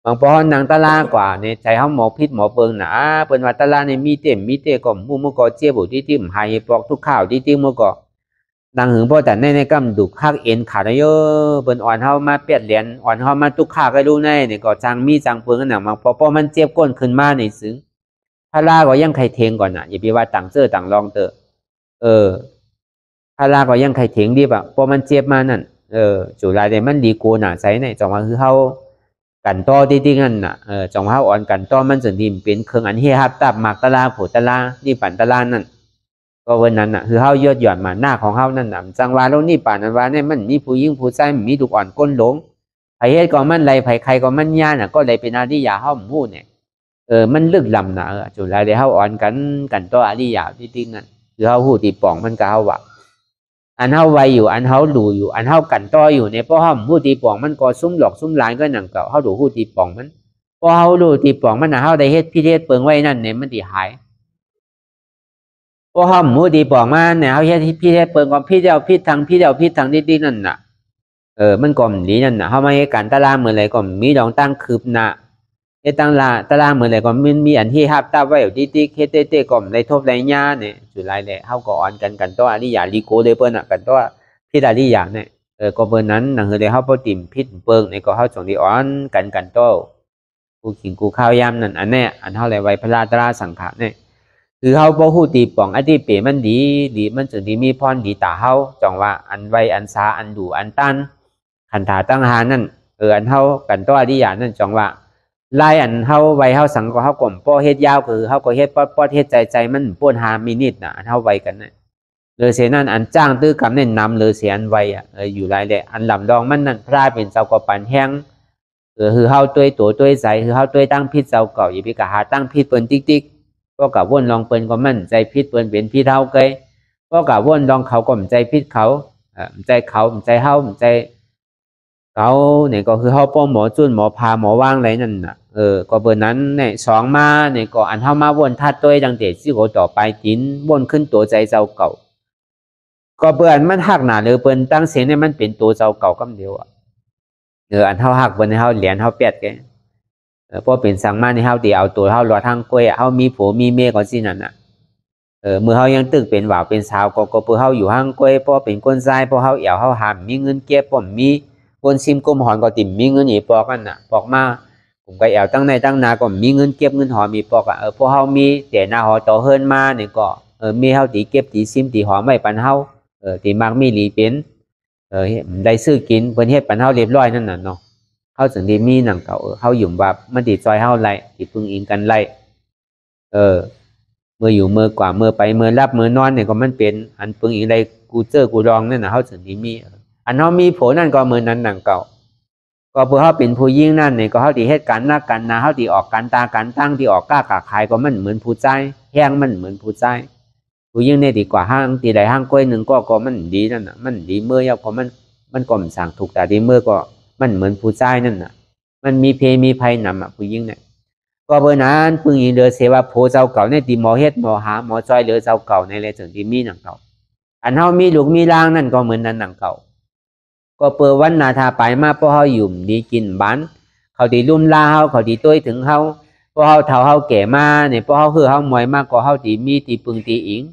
บางป้อนนางตะลากว่าเนี่ยใจเขาหมอพิษหมอเปิงหนาเป็นว่าตะลาเนี่ยมีเต็มก็มูก็เจี๊ยบที่หายปอกทุกข้าวที่มูก็นางหึงพ่อแต่ในกำดุกข้างเอ็นขาดเยอะเป็นอ่อนเขามาเปียดเหรียญอ่อนเขามาทุกข้าวก็รู้ในเนี่ยก็จังมีจังเปิงกันหนังบางป้อมันเจี๊ยบก้นขึ้นมาในซึ้งพระลาก็ยังใครเทงก่อนน่ะอย่าไปว่าต่างเสื้อต่างรองเตอพระลาก็ยังใครเทงดีป่ะพอมันเจ็บมานั่นจุฬาเนี่ยมันดีกูน่ะใส่ในจังหวะคือเขากันต่อที่นั่นน่ะจังหวะอ่อนกันต่อมันส่วนที่เป็นเครื่องอันเฮียฮับตับหมากตะลาโผตะลานี่ปั่นตะลานั่นก็วันนั้นน่ะคือเขายอดหย่อนมาหน้าของเขานั่นน่ะจังหวะแล้วนี่ปั่นนั้นว่าเนี่ยมันมีผู้ยิ่งผู้ใจมีดุอ่อนก้นหลงไผเฮ็ดก็มันไรไผใครก็มันย่าน่ะก็เลยเป็นอาริยาห้อมหู้เนี่ยมันลึกลำนะจุฬาเดี๋ยวเขาอ่อนกันต่ออาริยาที่นั่นคือเขาหูตีป่องมันก็เขาว่าอันเขาไวอยู่อันเขาดูอยู่อันเขากันต่ออยู่เนี่ยเพราะเขาหูตีป่องมันก็ซุ้มหลอกซุ้มหลายก็หนังเก่าเขาดูหูตีป่องมันเพราะเขาดูตีป่องมันเขาได้เฮ็ดพิเทศเปิงไว้นั่นเนี่ยมันตีหายเพราะเขาหูตีป่องมันเนี่ยเขาเฮ็ดพิเทศเปิงก็พิเดียวพิทางที่นั่นน่ะมันก็มีนั่นน่ะเขาไม่ให้การตะลาเหมือนอะไรก็มีดองตั้งคืบหน้าตั้งตารางเหมือนอะไรก็มีอันที่ฮับตาไว้อยู่ที่เคเต้ก็ในทบไรญาเนี่ยจุดไรเลยเขาก็อ่อนกันตัวอาริยาลีโกเลยเปิ้ลอ่ะกันตัวพิดาริยาเนี่ยก็เปิ้ลนั้นหนังเฮเลยเขาพอติ่มพิษเปิงเนี่ยก็เขาส่งที่อ่อนกันตัวกูขิงกูข้าวยำนั่นอันเนี้ยอันเท่าไรไว้พระราตราสังขารเนี่ยคือเขาพอหูตีป่องอดีเป๋มันดีมันจึงดีมีพรดีตาเขาจังว่าอันไว้อันซาอันดูอันตันขันถาตั้งหานั่นอันเท่ากันตัวอาริยานั่นจังว่าลายอันเฮาไวเฮาสังก็เฮากลมป้อเฮ็ดยาวคือเฮาก็เฮ็ดป้อเฮ็ดใจมันป้วนหามินิดน่ะอันเฮาไวกันน่ะเลยเสียนั่นอันจ้างตื้อกำเน้นนำเลยเสียอันไวอยู่หลายแหละอันลำดองมันนั่นพระเป็นเจ้าก็ปันแห้งคือเฮาตัวใจคือเฮาตัวตั้งพิษเจ้าเก่าอย่าไปกะหาตั้งพิษเปิ้นติ๊กก็กะวนลองเปิ้นก็มันใจพิษเปิ้นเป็นพิษเฮาเกยก็กะวนลองเขาก็ใจพิษเขาใจเขาใจเฮาใจเขาเนี่ยก็คือเขาป้อหมอจุนหมอพาหมอว่างอะไรนั่นน่ะก็เบอร์นั้นเนี่ยสองมาเนี่ยก็อันเข้ามาวนทัดตัวดังเด็ดที่เขาต่อไปจินวนขึ้นตัวใจเจ้าเก่าก็เบอร์อันมันหักหนาเลยเปิ้นตั้งเสียงเนี่ยมันเป็นตัวเจ้าเก่าคำเดียวอันเท่าหักเปิ้นเท่าเหรียญเท่าเปียดแกเพราะเป็นสังมาในเท่าตีเอาตัวเท่าหลอดทางกล้วยเท่ามีผัวมีเมียก็สินั่นน่ะเมื่อเท่ายังตึกเป็นบ่าวเป็นสาวก็เพื่อเท่าอยู่ห้างกล้วยเพราะเป็นคนใจเพราะเท่าเอี่ยวเท่าหามมีเงินเก็บผมมีคนซิมกลมหอนก็ติ่มมีเงินอีปอกกันน่ะปอกมาผมก็แอวตั้งในตั้งนาก็มีเงินเก็บเงินหอมีปอกพวกเฮามีแต่หน้าหอต่อเฮิรนมาเนี่ยก็มีเฮาตีเก็บตีซิมตีหอมไว้ปันเฮาตีมักมีหลีเป็นได้ซื้อกินเพิ่นเฮ็ดปันเฮาเรียบร้อยนั่นน่ะเนาะเฮาถึงได้มีหนังเก่าเฮาอยู่ว่ามันติดซอยเฮาไล่ติพึ่งอิงกันไล่เมื่ออยู่เมื่อกว่าเมื่อไปเมื่อรับเมื่อนอนเนี่ยก็มันเป็นอันพึ่งอิงไล่กูเจอกูรองนั่นน่ะเฮาถึงได้มีอันเขามีโผนั่นก็เหมือนนั้นหนังเก่าก็เพื่อเขาเป็นผู้ยิ่งนั่นเนี่ยก็เขาดีเหตุการณ์นักกันนะเขาดีออกการตาการตั้งที่ออกกล้าขาขายก็มันเหมือนผู้ใจแห้งมันเหมือนผู้ใจผู้ยิ่งเนี่ยดีกว่าห้างตีใดห้างกล้วยหนึ่งก็มันดีนั่นน่ะมันดีเมื่อยาเพราะมันก็มันสั่งถูกแต่ดีเมื่อก็มันเหมือนผู้ใจนั่นน่ะมันมีเพมีภัยนำผู้ยิ่งเนี่ยก็เบอร์นั้นพึ่งยิงเดือเสว่าโผเจ้าเก่าเนี่ยตีหมอเฮ็ดหมอหาหมอจอยเหลือเจ้าเก่าในเลยถึงที่มีหนังเก่าอันเขามีลูกมีร่างนั่นก็เหมือนนั้นหนังเก่าก็เปิดวันนาทาไปมาเพราะเขาอยู่ดีกินบ้านเขาดีลุ่มลาเขาดีต้วยถึงเขาเพราะเขาเท่าเขาแก่มาเนี่ยเพราะเขาคือเขามวยมากก็เขาดีมีตีปึงตีอิง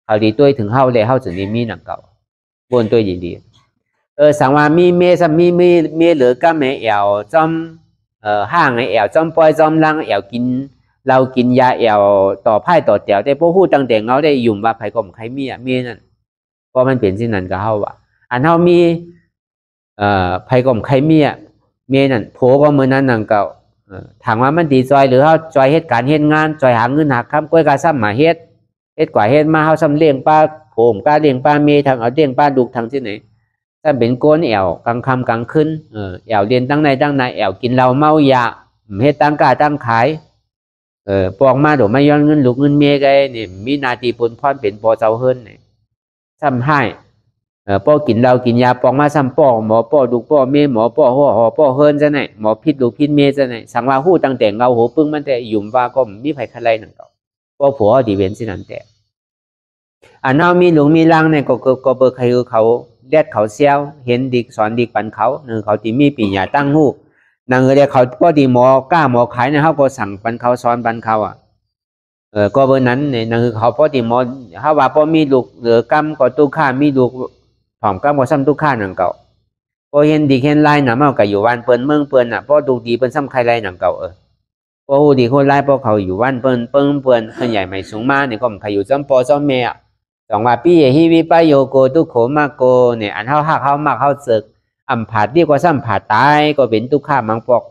เขาดีต้วยถึงเขาเลยเขาถึงดีมีหนังเก่าบนตัวดีสังว่ามีเมสมีเหลือก็แม่แอวจอมห้างไอแอวจอมปล่อยจอมลังแอวกินเรากินยาแอวต่อไพ่ต่อเตียวแต่พวกหูตั้งแต่เขาได้ยุ่มว่าไผ่ก็มใครมีนั่นเพราะมันเปลี่ยนสิ่งนั้นก็เขาว่าอันเขามีไผ่กลมไข่เมียนั่นโผก็เหมือนนั้นนั่งเก่าถามว่ามันดีจอยหรือเขาจอยเหตุการณ์เหตุงานจอยหาเงินหาคำกล้วยกาซ้ำมาเฮ็ดกว่าเฮ็ดมาเขาซ้ำเลี้ยงปลาโผมกาเลี้ยงปลาเมย์ทางเอาเลี้ยงปลาดุกทางที่ไหนถ้าเป็นโกนแอวกลางค่ำกลางคืนแอวเรียนตั้งในแอวกินเหล้าเมายาเฮ็ดตั้งกาตั้งขาย ปอกมาโดไม่ย้อนเงินลูกเงินเมียไงเนี่ยมีนาทีปนพรเป็นปอเจ้าเฮิรนเนี่ยซ้ำให้ป้อกินเรากินยาปองมาซ้ำป้อหมอป้อดูป้อเมียหมอป้อห่อห่อป้อเฮิรนจะไหนหมอพิษดูพิษเมียจะไหนสังว่าหู้ตั้งแต่เงาหูปึ้งมันแต่หยุ่มว่าก็มีไผคันไรหนังเก่าป้อผัวดีเว้นสินั่นแต่อันเอามีหลวงมีลังเนี่ยก็เบอร์ใครเขาแดดเขาเซียวเห็นดิกสอนดิกปันเขาหนึ่งเขาตีมีปีหยาตั้งหูนางเรียกเขาป้อดีหมอกล้าหมอขายเนี่ยเขาก็สั่งปันเขาสอนปันเขาก็เบอร์นั้นเนี่ยนางเขาป้อดีหมอเขาว่าป้อมีลูกเหลือกำก็ตู้ข้ามีลูกผอมก็บ่ซ้ำทุกข้าหนังเก่าพอเห็นดีเห็นไล่หนาเมากับอยู่วันเปิ้นเมืองเปิ้นพอดูดีเปิ้นซ้ำใครไล่หนังเก่าพอหูดีคนไล่พอเขาอยู่วันเปิ้นขึ้นใหญ่ไม่สูงมาเนี่ยก็มันใครอยู่ซ้ำปอซ้ำเมียสองว่าพี่ฮิวิปโยโกตุโขมาโกเนี่ยอันเขาหักเขามากเขาเสกอัมผาดดีกว่าซ้ำผาดตายก็เป็นทุกข้ามังปอก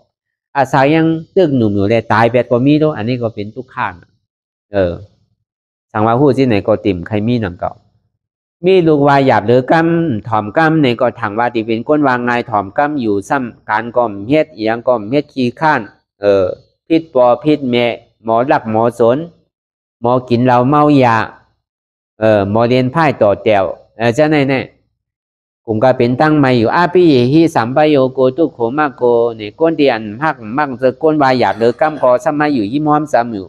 อาศัยยังตึกหนุ่มอยู่เลยตายแบบก็มีด้วยอันนี้ก็เป็นทุกข้าสังว่าหูที่ไหนก็ติ่มใครมีหนังเก่ามีลูกวายหยาบหรือกำถ่อมกำในก็ถังว่าที่เป็นก้นวางไงถ่อมกำอยู่ซ้ำการก่อมเฮ็ดเอียงก่อมเฮ็ดขี้ข้านพิษปอพิษแม่หมอหลักหมอสนหมอกินเหล้าเมายาหมอเรียนไพ่ต่อแถวจะไหนเนี่ยกลุ่มก็เป็นตั้งมาอยู่อาพี่ฮีสัมปโยโกตุโขมาโกเนี่ยก้นเดียนหักมั่งจะก้นวายหยาบหรือกำก็ซ้ำมาอยู่ยิ้มห้อมซ้ำอยู่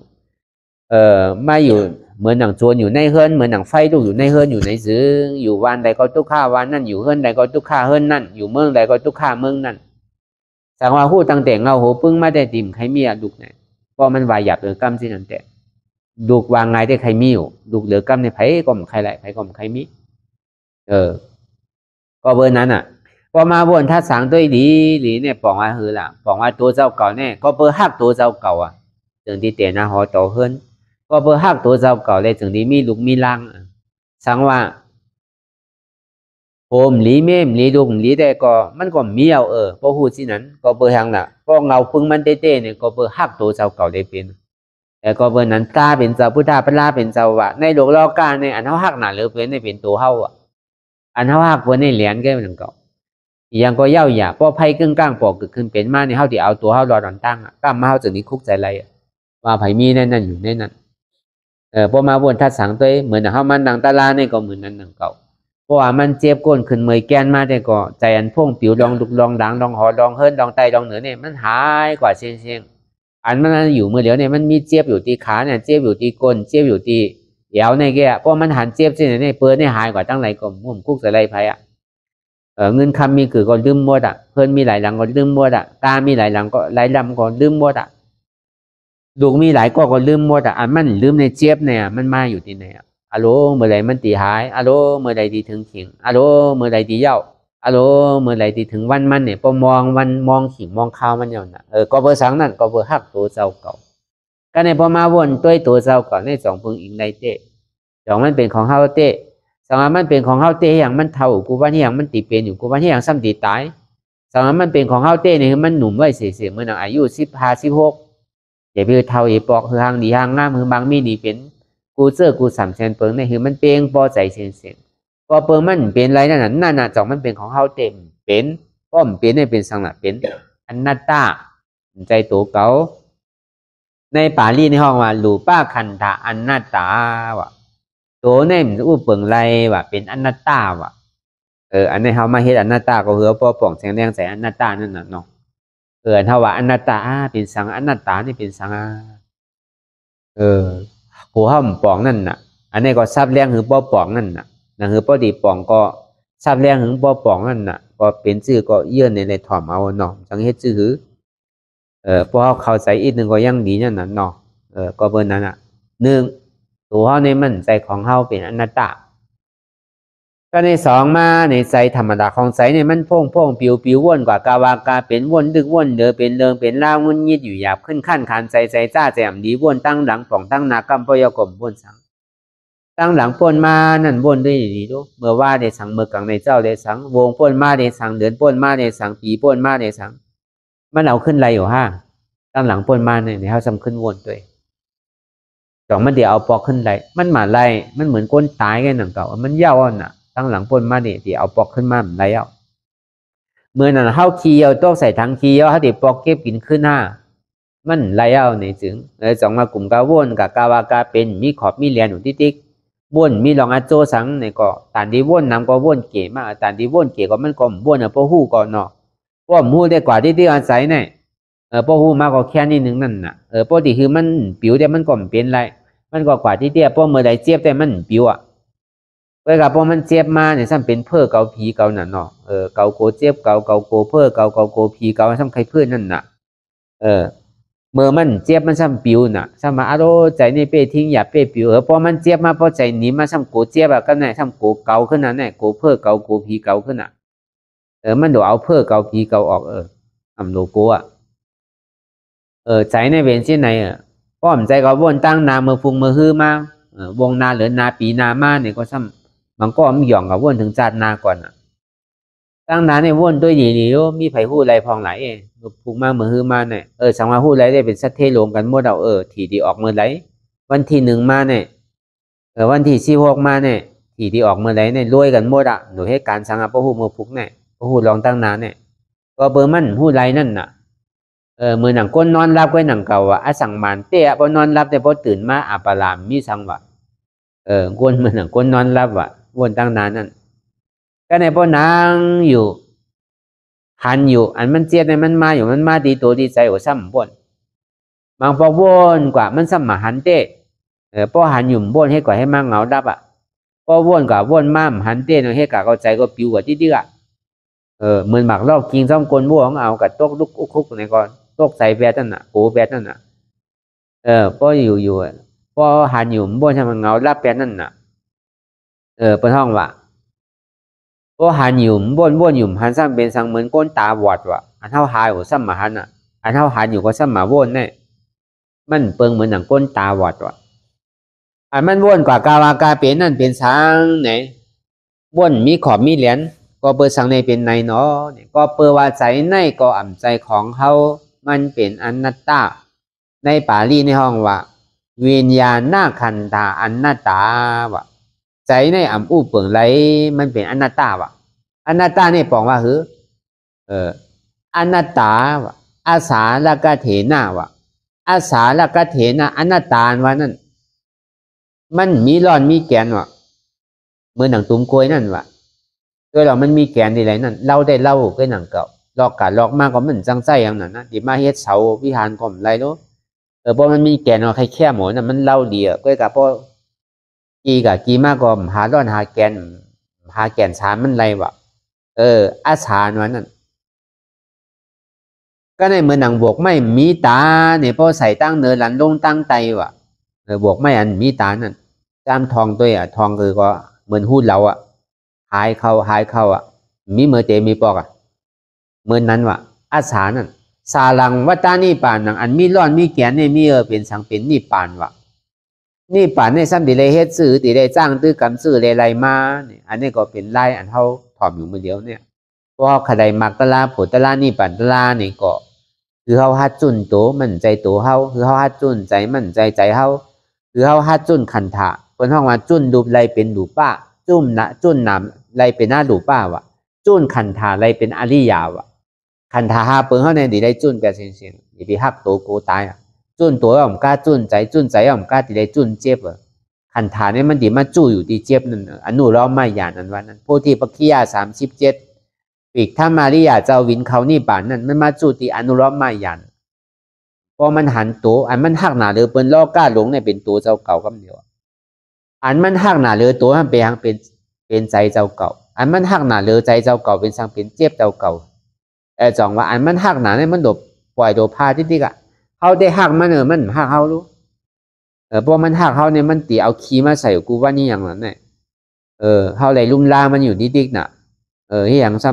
มาอยู่เหมือนหนังโจรอยู่ในเฮิรนเหมือนหนังไฟลูกอยู่ในเฮิรนอยู่ในซื้ออยู่วันใดก็ทุกข้าวันนั่นอยู่เฮิรนใดก็ทุกข้าเฮิรนนั่นอยู่เมืองใดก็ทุกข้าเมืองนั่นสังว่าหูตั้งแต่เงาหูปึ้งมาได้ติ่มใครมีดุกเนี่ยเพราะมันวายหยาบหรือกำสินั่นแต่ดุกวางไงได้ใครมีอยู่ดุกเหลือกำในไผก็มใครไรไผก็มใครมีก็เบอร์นั้นพอมาบนถ้าสั่งด้วยดีเนี่ยปองว่าฮือล่ะปองว่าตัวเจ้าเก่าเนี่ยก็เบอร์หักตัวเจ้าเก่าถึงที่เตะนาหอต่อเฮิรนก็เบอร์หักตัวเจ้าเก่าเลยถึงที่มีลูกมีลังสังว่าโฮมหลีเมมหลีลูกหลีได้ก็มันก็มีเอาพอหูสินั้นก็เบอร์หังล่ะก็เงาปึ้งมันเต้ๆเนี่ยก็เบอร์หักตัวเจ้าเก่าได้เป็นแต่ก็เบอร์นั้นกาเป็นเจ้าพุทธาพระเป็นเจ้าว่าในโลกโลกาในอันเฮาหักหนาเหลือเพิ่นได้เป็นตัวเฮาอันเฮาหักเพิ่นในเหรียญก็มันก็ยังก็เย้าหยาป้อไผกึ่งกลางปอกเกิดขึ้นเป็นมาในเฮาที่เอาตัวเฮารอดอนตั้งกล้ามาเฮาจึงนี้คุกใจไรว่าไผมีนั่นอยู่ในนั้นพอมาบนทัดสังตัวเหมือนเฮามันดังตาลาเนี่ยก็เหมือนนั้นดังเก่าเพราะว่ามันเจ็บก้นขึ้นเมยแกนมาได้ก็ใจอันพ่งผิวดองดุกดองดังดองหอดองเฮิรนดองไตดองเหนือเนี่ยมันหายกว่าเชียงอันมันอยู่เมื่อเดี๋ยวเนี่ยมันมีเจ็บอยู่ที่ขาเนี่ยเจ็บอยู่ที่ก้นเจ็บอยู่ที่เอวในแก่เพราะมันหันเจ็บที่เนี่ยเปิ้นเนี่ยหายกว่าตั้งไรก็มุ่มคุกใส่ไรไผเงินคำมีคือก็ลืมหมดเพิ่นมีหลายหลังก็ลืมหมดตามีหลายหลังก็หลายลำก็ลืมหมดลูกมีหลายก็ลืมหมดอันมันลืมในเจี๊ยบเนี่ยมันมาอยู่ที่ไหนอะโลเมื่อไรมันตีหายอะโลเมื่อไรตีถึงขิงอะโลเมื่อไรตีเย้าอะโลเมื่อไรตีถึงวันมันเนี่ยพอมองวันมองขิงมองข้าวมันอย่างน่ะก็เบอร์สังนั่นก็เบอร์หักตัวเจ้าเก่าก็ในพอมาวนตัวเจ้าเก่าในสองพึงอิงไรเต้สองมันเป็นของเฮาเต้สองมันเป็นของเฮาเต้อย่างมันเท่ากูว่าที่อย่างมันตีเป็นอยู่กูว่าที่อย่างซ้ำตีตายสองมันเป็นของเฮาเต้เนี่ยมันหนุ่มไว้เสียเมื่อหนังอายุ15-16อย่าไปเท่าอีปอกคือหางดีหางงามคือบางมีดีเป็นกูเจอกูสามเซนเปิงเนี่ยคือมันเปียงปอใจเสียงพอเปิงมันเป็นไรนั่นจ่องมันเป็นของเฮาเต็มเป็นป้อมเป็นเนี่ยเป็นสังหละเป็นอนัตตาใจตัวเก่าในปาลีในห้องว่าลูป้าคันธาอนัตตาว่ะตัวเนี่ยมันอู้เปิงไรว่ะเป็นอนัตตาว่ะอันนี้เฮามาเฮ็ดอนัตตาก็เหือปอป่องแสงแดงใส่อนัตตานั่นน่ะเนาะเท่าว่าอนัตตาเป็นสังอนัตตานี่เป็นสังผู้ห้ามปองนั่นน่ะอันนี้ก็ทราบแรงหือป้อปองนั่นน่ะนั่นคือป้อดีปองก็ทราบแรงหือป้อปองนั่นน่ะก็เป็นชื่อก็เยื่อในถ่อมเอาเนาะจังเฮ็ดชื่อหือพอเข้าใจอีกนึงก็ยังดีนั่นน่ะเนาะก็เบิ่นนั้นน่ะ1ตัวเฮาในมันใจของเฮาเป็นอนัตตาก็ใน2มาในใจธรรมดาของใจเนี่ยมันพ่งปิววนกว่ากาวากาเป็นวนดึกวนเดือเป็นเริงเป็นล่างุนยิดอยู่หยาบขึ้นขั้นขันใจจ้าแจ่มดีวนตั้งหลังป่องตั้งหน้ากำปยกมวนสังตั้งหลังป่นมานั่นวนด้วยดีดูเมื่อว่าได้สังเมื่อกลางในเจ้าได้สังวงป่นมาได้สังเดือนป่นมาได้สังปีป่นมาได้สังมันเอาขึ้นไรอยู่ห้าตั้งหลังป่นมาเนี่ยเขาซ้ำขึ้นวนด้วยจ่องมันเดี๋ยวเอาปอกขึ้นไรมันมาไรมันเหมือนก้นตายกันหนังเก่ามันเย้าอ่ะน่ะตั้งหลังป่นมาเนี่ยที่เอาปอกขึ้นมาไรเอาเมื่อนั้นเฮาขี้เอาโต๊ะใส่ถังขี้เอาเขาติดปอกเก็บกินขึ้นหน้า มันไรเอาในจึงสองมากลุ่มกาวนกับกาวากาเป็นมีขอบมีแหลนอยู่ติ๊กวนมีลองอาโจสังในก็ตันดีวนนำก็วนเก๋มากตันดีวนเก๋ก็มันก็วนพอหู้ก่อนเนาะพอหู้ได้กว่าที่อาศัยเนี่ยพอหู้มากก็แค่นี้หนึ่งนั่นน่ะปกติคือมันปิวแต่มันก็เป็นไรมันก็กว่าที่พอเมื่อใดเจ็บแต่มันปิวอ่ะเวลาพอมันเจ็บมาเนี่ยซ้ำเป็นเพ้อเกาผีเกานั่นเนาะเกาโกเจ็บเกาโกเพ้อเกาโกผีเกาซ้ำใครเพื่อนนั่นน่ะเมื่อมันเจ็บมันซ้ำปิวน่ะซ้ำมาอารใจในเป้ทิ้งอย่าเป้ปิวพอมันเจ็บมาพอใจหนีมาซ้ำโกเจ็บอะก็ไหนซ้ำโกเกาขึ้นนั่นแหละโกเพ้อเกาโกผีเกาขึ้นน่ะมันโดเอาเพ้อเกาผีเกาออกทำโลโก้อะใจในเวนที่ไหนป้อมใจก็วนตั้งนาเมื่อฟุงเมื่อฮื้อมาวงนาเหลือนาปีนามาเนี่ยก็ซ้ำมันก็มีหย่องกับวนถึงจัดนาก่อนอ่ะตั้งนาในวนด้วยดีๆมีไผ่หู้ไรพองไหลฟุงมาเมื่อฮื้อมาเนี่ยสังมาหู้ไรได้เป็นสัตเทลงกันหมดเอาทีดีออกเมื่อไรวันที่หนึ่งมาเนี่ยวันที่16มาเนี่ยทีดีออกเมื่อไรเนี่ยรวยกันหมดอ่ะหนูให้การสังอาพหู้เมื่อฟุกเนี่ยพหู้ลองตั้งนาเนี่ยก็เบอร์มันหู้ไรนั่นน่ะมือหนังก้นนอนรับก้นหนังเก่าอ่ะสั่งมันเตะพอนอนรับแต่พอตื่นมาอาปลามมีสังวะก้นมือหนังก้นนอนรับวะวนตั้งนานนั่นก็ในพอนางอยู่หันอยู่อันมันเจี๊ยบในมันมาอยู่มันมาดีตัวดีใจว่าซ้ำบ่นบางพอวนกว่ามันซ้ำมาหันเตะพอหันอยู่บ่นให้กว่าให้มาเหงาดับอ่ะพอวนกว่าวนมาหันเตะให้กว่าเข้าใจก็ปิวกว่าที่เดือเหมือนหมักลอกกิงซ่อมกลบ่วงเอากับตกลุกคุกในก่อนตกใส่แบดนั่นน่ะโอ้แบดนั่นน่ะพออยู่พอหันอยู่บ่นให้มันเหงารับแบดนั่นน่ะเป็นห้องว่ะพอหันอยู่บ่นอยู่หันซ้ำเป็นสังเหมือนก้นตาบอดว่ะอันเท่าหายหัวซ้ำมาหันน่ะอันเท่าหันอยู่ก็ซ้ำมาบ่นเนี่ยมันเปิงเหมือนหนังก้นตาบอดว่ะอันมันบ่นกว่ากาวากาเป็นนั่นเป็นสังไหนบ่นมีขอบมีเหรียญก็เปิดสังในเป็นในเนาะก็เปิดว่าใจในก็อ่ำใจของเขามันเป็นอนัตตาในปาลีในห้องว่าวิญญาณหน้าขันธาอนัตตาว่ะใจในอ่ำอู้เปิงไรมันเป็นอนัตตาว่ะอนัตตาเนี่ยบอกว่าอนัตตาว่ะอาสาลกเถนะว่ะอาสาลกเถนะอนัตตาว่านั่นมันมีร่อนมีแกนว่ะเหมือนหนังตุ้มกล้วยนั่นว่ะตัวเรามันมีแกนอะไรนั่นเราได้เล่าก็หนังเก่าลอกกาลอกมากก็มันจังใจอย่างนั้นนะดีมาเฮ็ดเสาวิหารก็อะไรเนาะเพราะมันมีแกนว่าใครแค่หมอน่ะมันเล่าดีก็กับพอกีมากก็หาร่อนหาแกนชานมันไรวะอาชานวันนั้นก็ในเหมือนหนังบวกไม่มีตาเนี่ยพอใส่ตั้งเนินหลันลงตั้งไตวะบวกไม่อันมีตานั่นจามทองตัวทองคือก็เหมือนหุ้นเราหายเข้ามีเมื่อเจมีปอกเหมือนนั้นว่ะอาสานั่นสาลังวัตานิปานนังอันมีร่อนมีแกนเนี่ยมีเป็นสังเป็นนิปานว่ะนิปานในซ้ำติเลยเฮ็ดซื้อติเลยจ้างตื้อกำซื้อเลยไรมาเนี่ยอันนี้ก็เป็นไล่อันเท่าถ่อมอยู่มือเดียวเนี่ยเพราะขดายมักตะลาผลตะลานิปานตะลาเนี่ยก็คือเขาฮัดจุนโตมันใจโตเขาคือเขาฮัดจุนใจมันใจเขาคือเขาฮัดจุนขันถะคนห้องว่าจุนดูไรเป็นดูป้าจุ่มนะจุนนำไรเป็นหน้าดูป้าวะจุนขันถาไรเป็นอริยาวะขันถาหาเปิงเขาในดีได้จุนแปดเสียงอย่าไปหักโตโกตายจุนตัวอ่อมกล้าจุนใจอ่อมกล้าดีได้จุนเจ็บขันถาเนี่ยมันดีมาจู่อยู่ดีเจ็บนั่นอนุเราไม่หยาดนั้นวันนั้นโพธิปักขิยา37ปีกถ้ามาริยาเจ้าวินเขานี่ป่านนั้นมันมาจู่ตีอนุเราไม่หยาดพอมันหันตัวอันมันหักหนาเรือเปิ้นล่อกล้าหลงเนี่ยเป็นตัวเจ้าเก่าก็เดียวอันมันหักหนาเรือตัวมันเป็นใจเจ้าเก่าอันมันหักหนาเรือใจเจ้าเก่าเป็นสังเป็นเจ็บเจ้าเก่าจองว่าอันมันหักหนาเนี่ยมันดบปล่อยโดพาที่กะเขาได้หักมันมันหักเขารู้เพราะมันหักเขาเนี่ยมันตีเอาขี้มาใส่กูว่านี่อย่างนั้นเนี่ยเขาเลยลุ่มล่ามันอยู่ดิ๊กน่ะที่อย่างซ้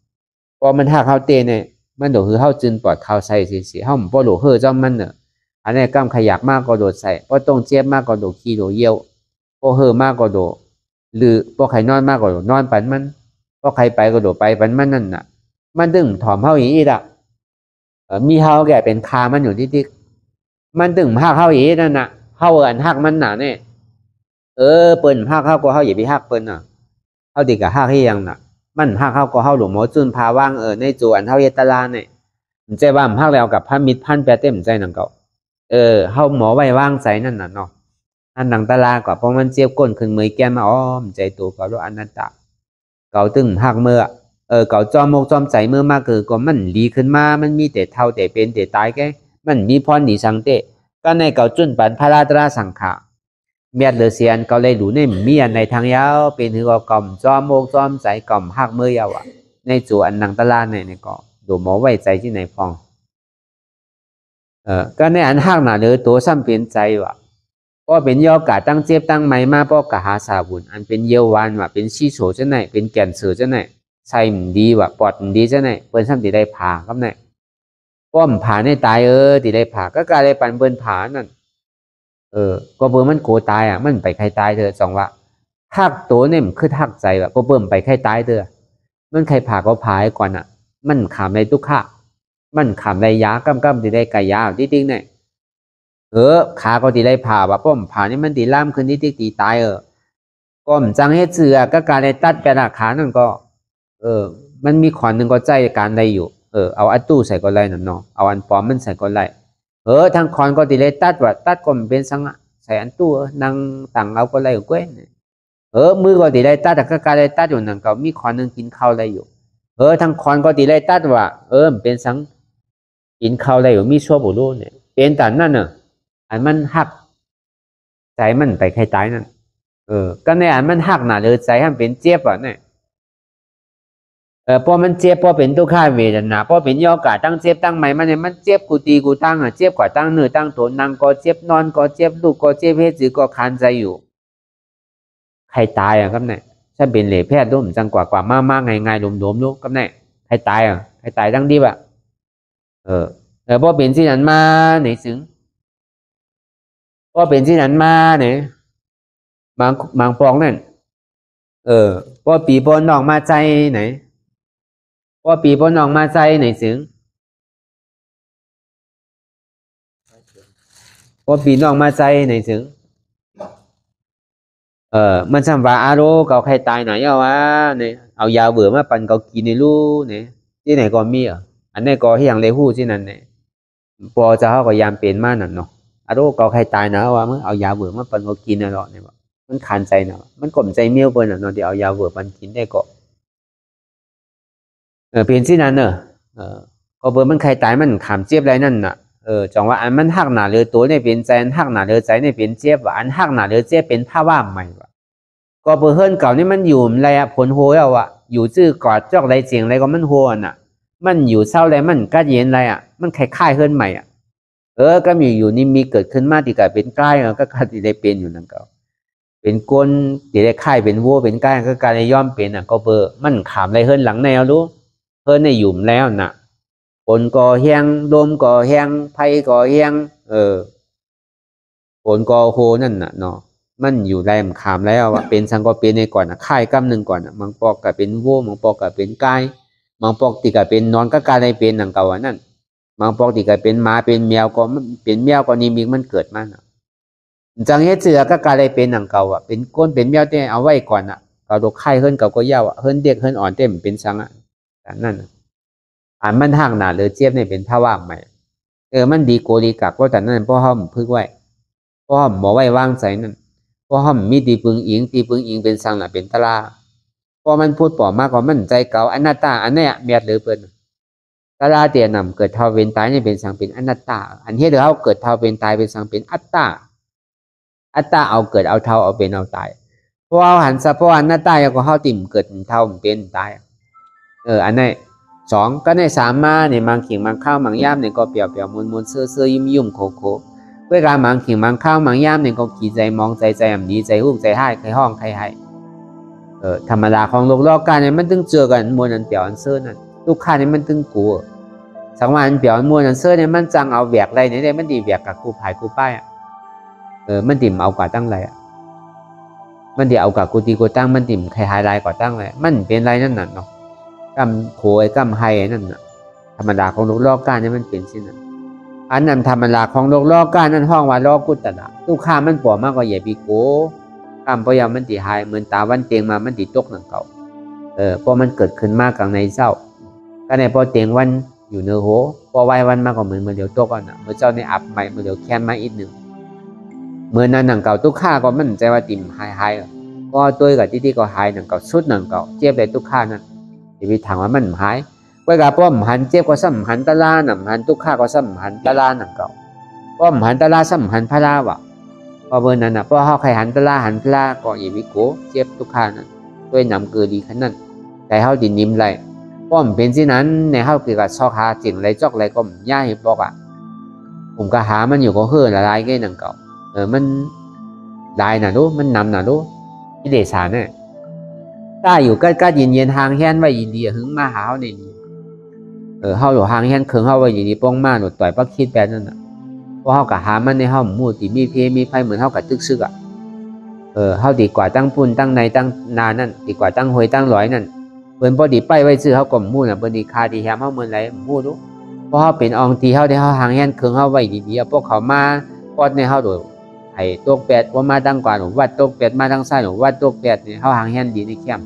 ำพอมันหักเขาเตเนี่ยมันโดดคือเขาจึนปลอดเขาใส่สิเขาพอโดดเจ้ามันอันนี้กล้ามขยักมากก็โดดใส่พอตรงเจ็บมากก็โดดขี้โดดเยี่ยวพอมากก็โดดหรือพอใครนอนมากก็โดดนอนปันมันพอใครไปก็โดดไปปันมันนั่นน่ะมันดึงถอมเขาอย่างนี้ละมีเขาแก่เป็นคามันอยู่ที่มันดึงหักเขาอย่างนี้นั่นน่ะเขาอันหักมันหนาเนี่ยเปิ้นหักเขาก็เขาอย่าไปหักเปิ้นเขาดีกับหักให้ยังน่ะมันหักเขาก็เขาหลวงหมอจุนพาว่างในจูอันเขาเยตลาเนี่ย ใจว่าพักแล้วกับพระมิตรพันแปรเต็มใจนั่งเก่าเฮาหมอไว้วางใจนั่นน่ะเนาะอันหนังตาลาก็เพราะมันเจ็บก้นขึ้นมือแก้มมาอ้อมใจตัวก็รู้อนัตตาเก่าตึงหักเมื่อเก่าจอมอกจอมใจเมื่อมากคือก็มันดีขึ้นมามันมีแต่เท่าแต่เป็นแต่ตายแกมันมีพรดีสังเตก็ในเก่าจุนปันพระราตราสังขะเมียดเหลือเสียนเก่าเลยดูในเมียนในทางยาวเป็นถือก็กล่อมจอมอกจอมใจกล่อมหักเมื่อยาวอ่ะในจูอันหนังตาลาในก็ดูหมอไว้ใจที่ไหนฟองก็ในอันหักหนาเลยตัวซ้ำเป็นใจว่ะก็เป็นยอกาตั้งเจ็บตั้งไม้มาป้อกะหาสาบุญอันเป็นเยวานว่ะเป็นชี้โฉจะไหนเป็นแก่นเสือจะไหนใส่ดีว่ะปอดดีจะไหนเปิ้นซ้ำตีได้ผ่าครับไหนป้อมผ่าในตายตีได้ผ่าก็กลายเป็นเปิ้นผ่านั่นก็เบิ่มมันโกตายอ่ะมันไปใครตายเถอะสองว่าทักตัวเนี่ยมันคือทักใจว่ะก็เบิ่มไปใครตายเถอะมันใครผ่าก็ผ่าก่อนอ่ะมันขามในทุกข้ามันขามในยากำกำตีได้ไก่ยาวที่ติ้งเนี่ยขาก็ตีได้ผ่าว่าป้อมผ่านี่มันตีล่ามขึ้นที่ตีตายก็มจังเฮ็ดเสือก็การได้ตัดไปละขานั่นก็มันมีขอนหนึ่งก็ใจการได้อยู่เอาอันตู้ใส่ก็ไรนั่นเนาะเอาอันปลอมมันใส่ก็ไรทางขอนก็ตีได้ตัดว่าตัดก็มันเป็นสังใส่อันตู้นั่งต่างเอาก็ไรอยู่เก้มือก็ตีได้ตัดแต่ก็การได้ตัดอยู่นั่นก็มีขอนหนึ่งกินข้าวได้อยู่ทางขอนก็ตีได้ตัดว่ามันเป็นสังกินข้าวได้อยู่มีชั่วบุรุษเนี่ยเป็นแต่นั่นเนอะอันมันหักใจมันไปใครตายนั่นก็ในอันมันหักหนาเลยใจให้มันเป็นเจ็บอ่ะเนี่ยพอมันเจ็บพอเป็นทุกข์เวทนาพอเป็นยอกาตั้งเจ็บตั้งใหม่มันเนี่ยมันเจ็บกูตีกูตั้งเจ็บกว่าตั้งเนื้อตั้งตัวนั่งก็เจ็บนอนก็เจ็บลูกก็เจ็บเฮ็ดจือก็คันใจอยู่ใครตายครับเนี่ยถ้าเป็นเหล่แพทย์ร่วมจังกว่ามาง่ายๆหลวมๆลูกครับเนี่ยใครตายใครตายตั้งดีป่ะพอเป็นที่นั้นมาไหนซึ้งพอเป็นที่นั้นมาเนี่ยบางปองนั่นพอปีปนน้องมาใจไหนพอปีปนน้องมาใจไหนซึ้งพอปีน้องมาใจไหนซึ้งมันซ้ำว่าอาโรเกาใครตายไหนเอาวะเนี่ยเอายาเบื่อมาปั่นเกากินในรู้เนี่ยที่ไหนก็มีอันนี้ก็ที่อย่างเลหู้ที่นั่นเนี่ยพอจะเขาก็ยามเป็นมานั่นเนาะอาโรเกาใครตายนะว่าเมื่อเอายาเบื่อมาปั่นเกากินน่ะเนาะเนี่ยมันขันใจเนาะมันกลมใจเมี้ยวเปิ้นเนาะเดี๋ยวเอายาเบื่อปั่นกินได้ก็เป็นที่นั้นก็เบิ่มันใครตายมันขามเจ็บไรนั่นน่ะจังว่าอันมันหักหนาเรือตัวเนี่ยเป็นใจอันหักหนาเรือใจเนี่ยเป็นเจ็บว่าอันหักหนาเรือเจ็บเป็นภาวะใหม่ว่ะก็เบิ่เฮิรนเก่านี่มันอยู่อะไรผลโหยเอาอยู่จื้อกอดจอกไรเสียงอะไรก็มันโหน่ะมันอยู่เศร้าอะไรมันก็เย็นอะไรมันคล้ายๆเฮิรนใหม่ก็มีอยู่นี่มีเกิดขึ้นมาที่กลายเป็นใกล้ก็กลายได้เป็นอยู่นั่นเก่าเป็นก้นที่ได้ค่ายเป็นวัวเป็นใกล้ก็การได้ย่อมเป็นก็เบมันขามอะไรเฮิรนหลังแนวรู้เฮิรนในหยุ่มแล้วน่ะฝนก่อแห้งลมก่อแห้งไฟก่อแห้งฝนก่อโคนั่นน่ะเนาะมันอยู่แรมขามแล้วเป็นสังก็เป็นในก่อนค่ายกำหนึ่งก่อนบางปอกก็เป็นวัวบางปอกก็เป็นไก่บางปอกที่ก็เป็นนอนก็การได้เป็นหนังเก่านั่นบางปอกที่ก็เป็นหมาเป็นแมวก็เป็นแมวก็นี่มีมันเกิดมาจังเฮ็ดเสือก็การได้เป็นหนังเก่าเป็นก้นเป็นแมวแต่เอาไว้ก่อนก็ดกไข่เฮิรนเก่าก็ยาวเฮิรนเด็กเฮิรนอ่อนเต็มเป็นสังนั่นอันมันห่างหนาเลยเจี๊ยบเนี่ยเป็นภาวะใหม่มันดีโกดีกักว่าแต่นั่นพ่อห้อมพึกไว้พ่อห้อมหมอไว้วางใจนั่นพ่อห้อมมีตีปึงอิงเป็นสังน่ะเป็นตลาพอมันพูดปอมากกว่ามันใจเก่าอนัตตาอันเนี้ยเมียดหรือเปิ้นตลาเตียนำเกิดเท่าเป็นตายเนี่ยเป็นสังเป็นอนัตตาอันเฮ็ดให้เฮาเกิดเท่าเป็นตายเป็นสังเป็นอัตตาเอาเกิดเอาเท่าเอาเป็นเอาตายเพราะหันซะเพราะอนัตตาก็เฮาติ่มเกิดเท่าเป็นตายอันนี้สองก็ในสามมาเนี่ยมังขิงมังข้าวมังย่ามเนี่ยก็เปียวเปียวมวนเสื้อยุ่มโคเวลามังขิงมังข้าวมังย่ามเนี่ยก็ขี่ใจมองใจอ่ำดีใจหุ้มใจให้ใครห้องใครให้ธรรมดาของโลกการเนี่ยมันตึงเจอกันมวนอันเปียวอันเสื้อนั่นลูกค้าเนี่ยมันตึงกูสังวาอันเปียวมวนอันเสื้อเนี่ยมันจังเอาแหวกไรเนี่ยได้มันดีแหวกกับกูผายกูป้ายมันดิ่มเอากว่าตั้งไรมันดีเอากับกูตีกูตั้งมันดิ่มใครหายไรกว่าตั้งไรมันเป็นไรนั่นน่ะเนาะกำโขยกำไฮนั่นน่ะธรรมดาของโลกการนี่มันเป็นสิ่งนั้นอันนั้นธรรมดาของโลกการนั่นห้องว่าโลกุตตะลูกค้ามันปวดมากกว่าใหญ่ปีโก้กำพยายามมันตีไฮเหมือนตาวันเตียงมามันตีตกหนังเก่าเพราะมันเกิดขึ้นมากกลางในเศร้าก็ในพอเตียงวัน อยู่เนื้อโหพอไว้วันมาก็เหมือนเดี๋ยวโตก่อนเมื่อเจ้าในอับใหม่เมื่อเดี๋ยวแค้นมาอีกหนึ่งเมื่อนั้นหนังเก่าทุกข้าก็มั่นใจว่าติ่มหายก็ตัวกับที่ก็หายหนังเก่าสุดหนังเก่าเจ็บเลยทุกข้านั้นที่พี่ถามว่ามันหายไว้กับป้อมหันเจ็บก็ซ้ำหันตะลาหนังหันทุกข้าก็ซ้ำหันตะลาหนังเก่าป้อมหันตะลาซ้ำหันพลาวะพอเบอร์นั้นนะพอเขาใครหันตะลาก็อย่าวิโก้เจ็บทุกข้านั้นด้วยนำเกลือดีขนาดนั้นแต่เขาดินนิ่มไรป้อมเป็นที่นั้นในเขาเกี่ยวกับซอกหาจิ๋งไรจอกไรก็ย่าเห็นบอกอ่ะผมก็หามันอยู่ก็เฮือละลายแค่หนังเก่ามันได้น่ะรู้มันนำน่ะรู้ที่เดชาเนี่ยถ้าอยู่ก็เย็นๆทางแห้นไว้ยินดีหึงมาหาเขาในนี้เขาอยู่ทางแห้นเคืองเขาไว้ยินดีป้องมาหนุดต่อยปักคิดแบบนั้นน่ะเพราะเขากับหามันในเขาหมู่ตีมีเพมีไฟเหมือนเขากับตึกซึกอ่ะเขาดีกว่าตั้งปุ่นตั้งในตั้งนานั่นดีกว่าตั้งหอยตั้งร้อยนั่นเปิ้นพอดีไปไว้ซื้อเขากลมมู่น่ะเปิ้นดีคาดีแฮมเขาเหมือนไรมู่รู้เพราะเขาเป็นองตีเขาได้เขาทางแห้นเคืองเขาไว้ดีๆพวกเขามาปอดในเขาโดยไอ้ตกแปดว่ามาตั้งกว่าหนูวัดตกแปดมาตั้งซ้ายหนูวัดตกแปดเนี่ยเขาหางแฮนดีในเข้ม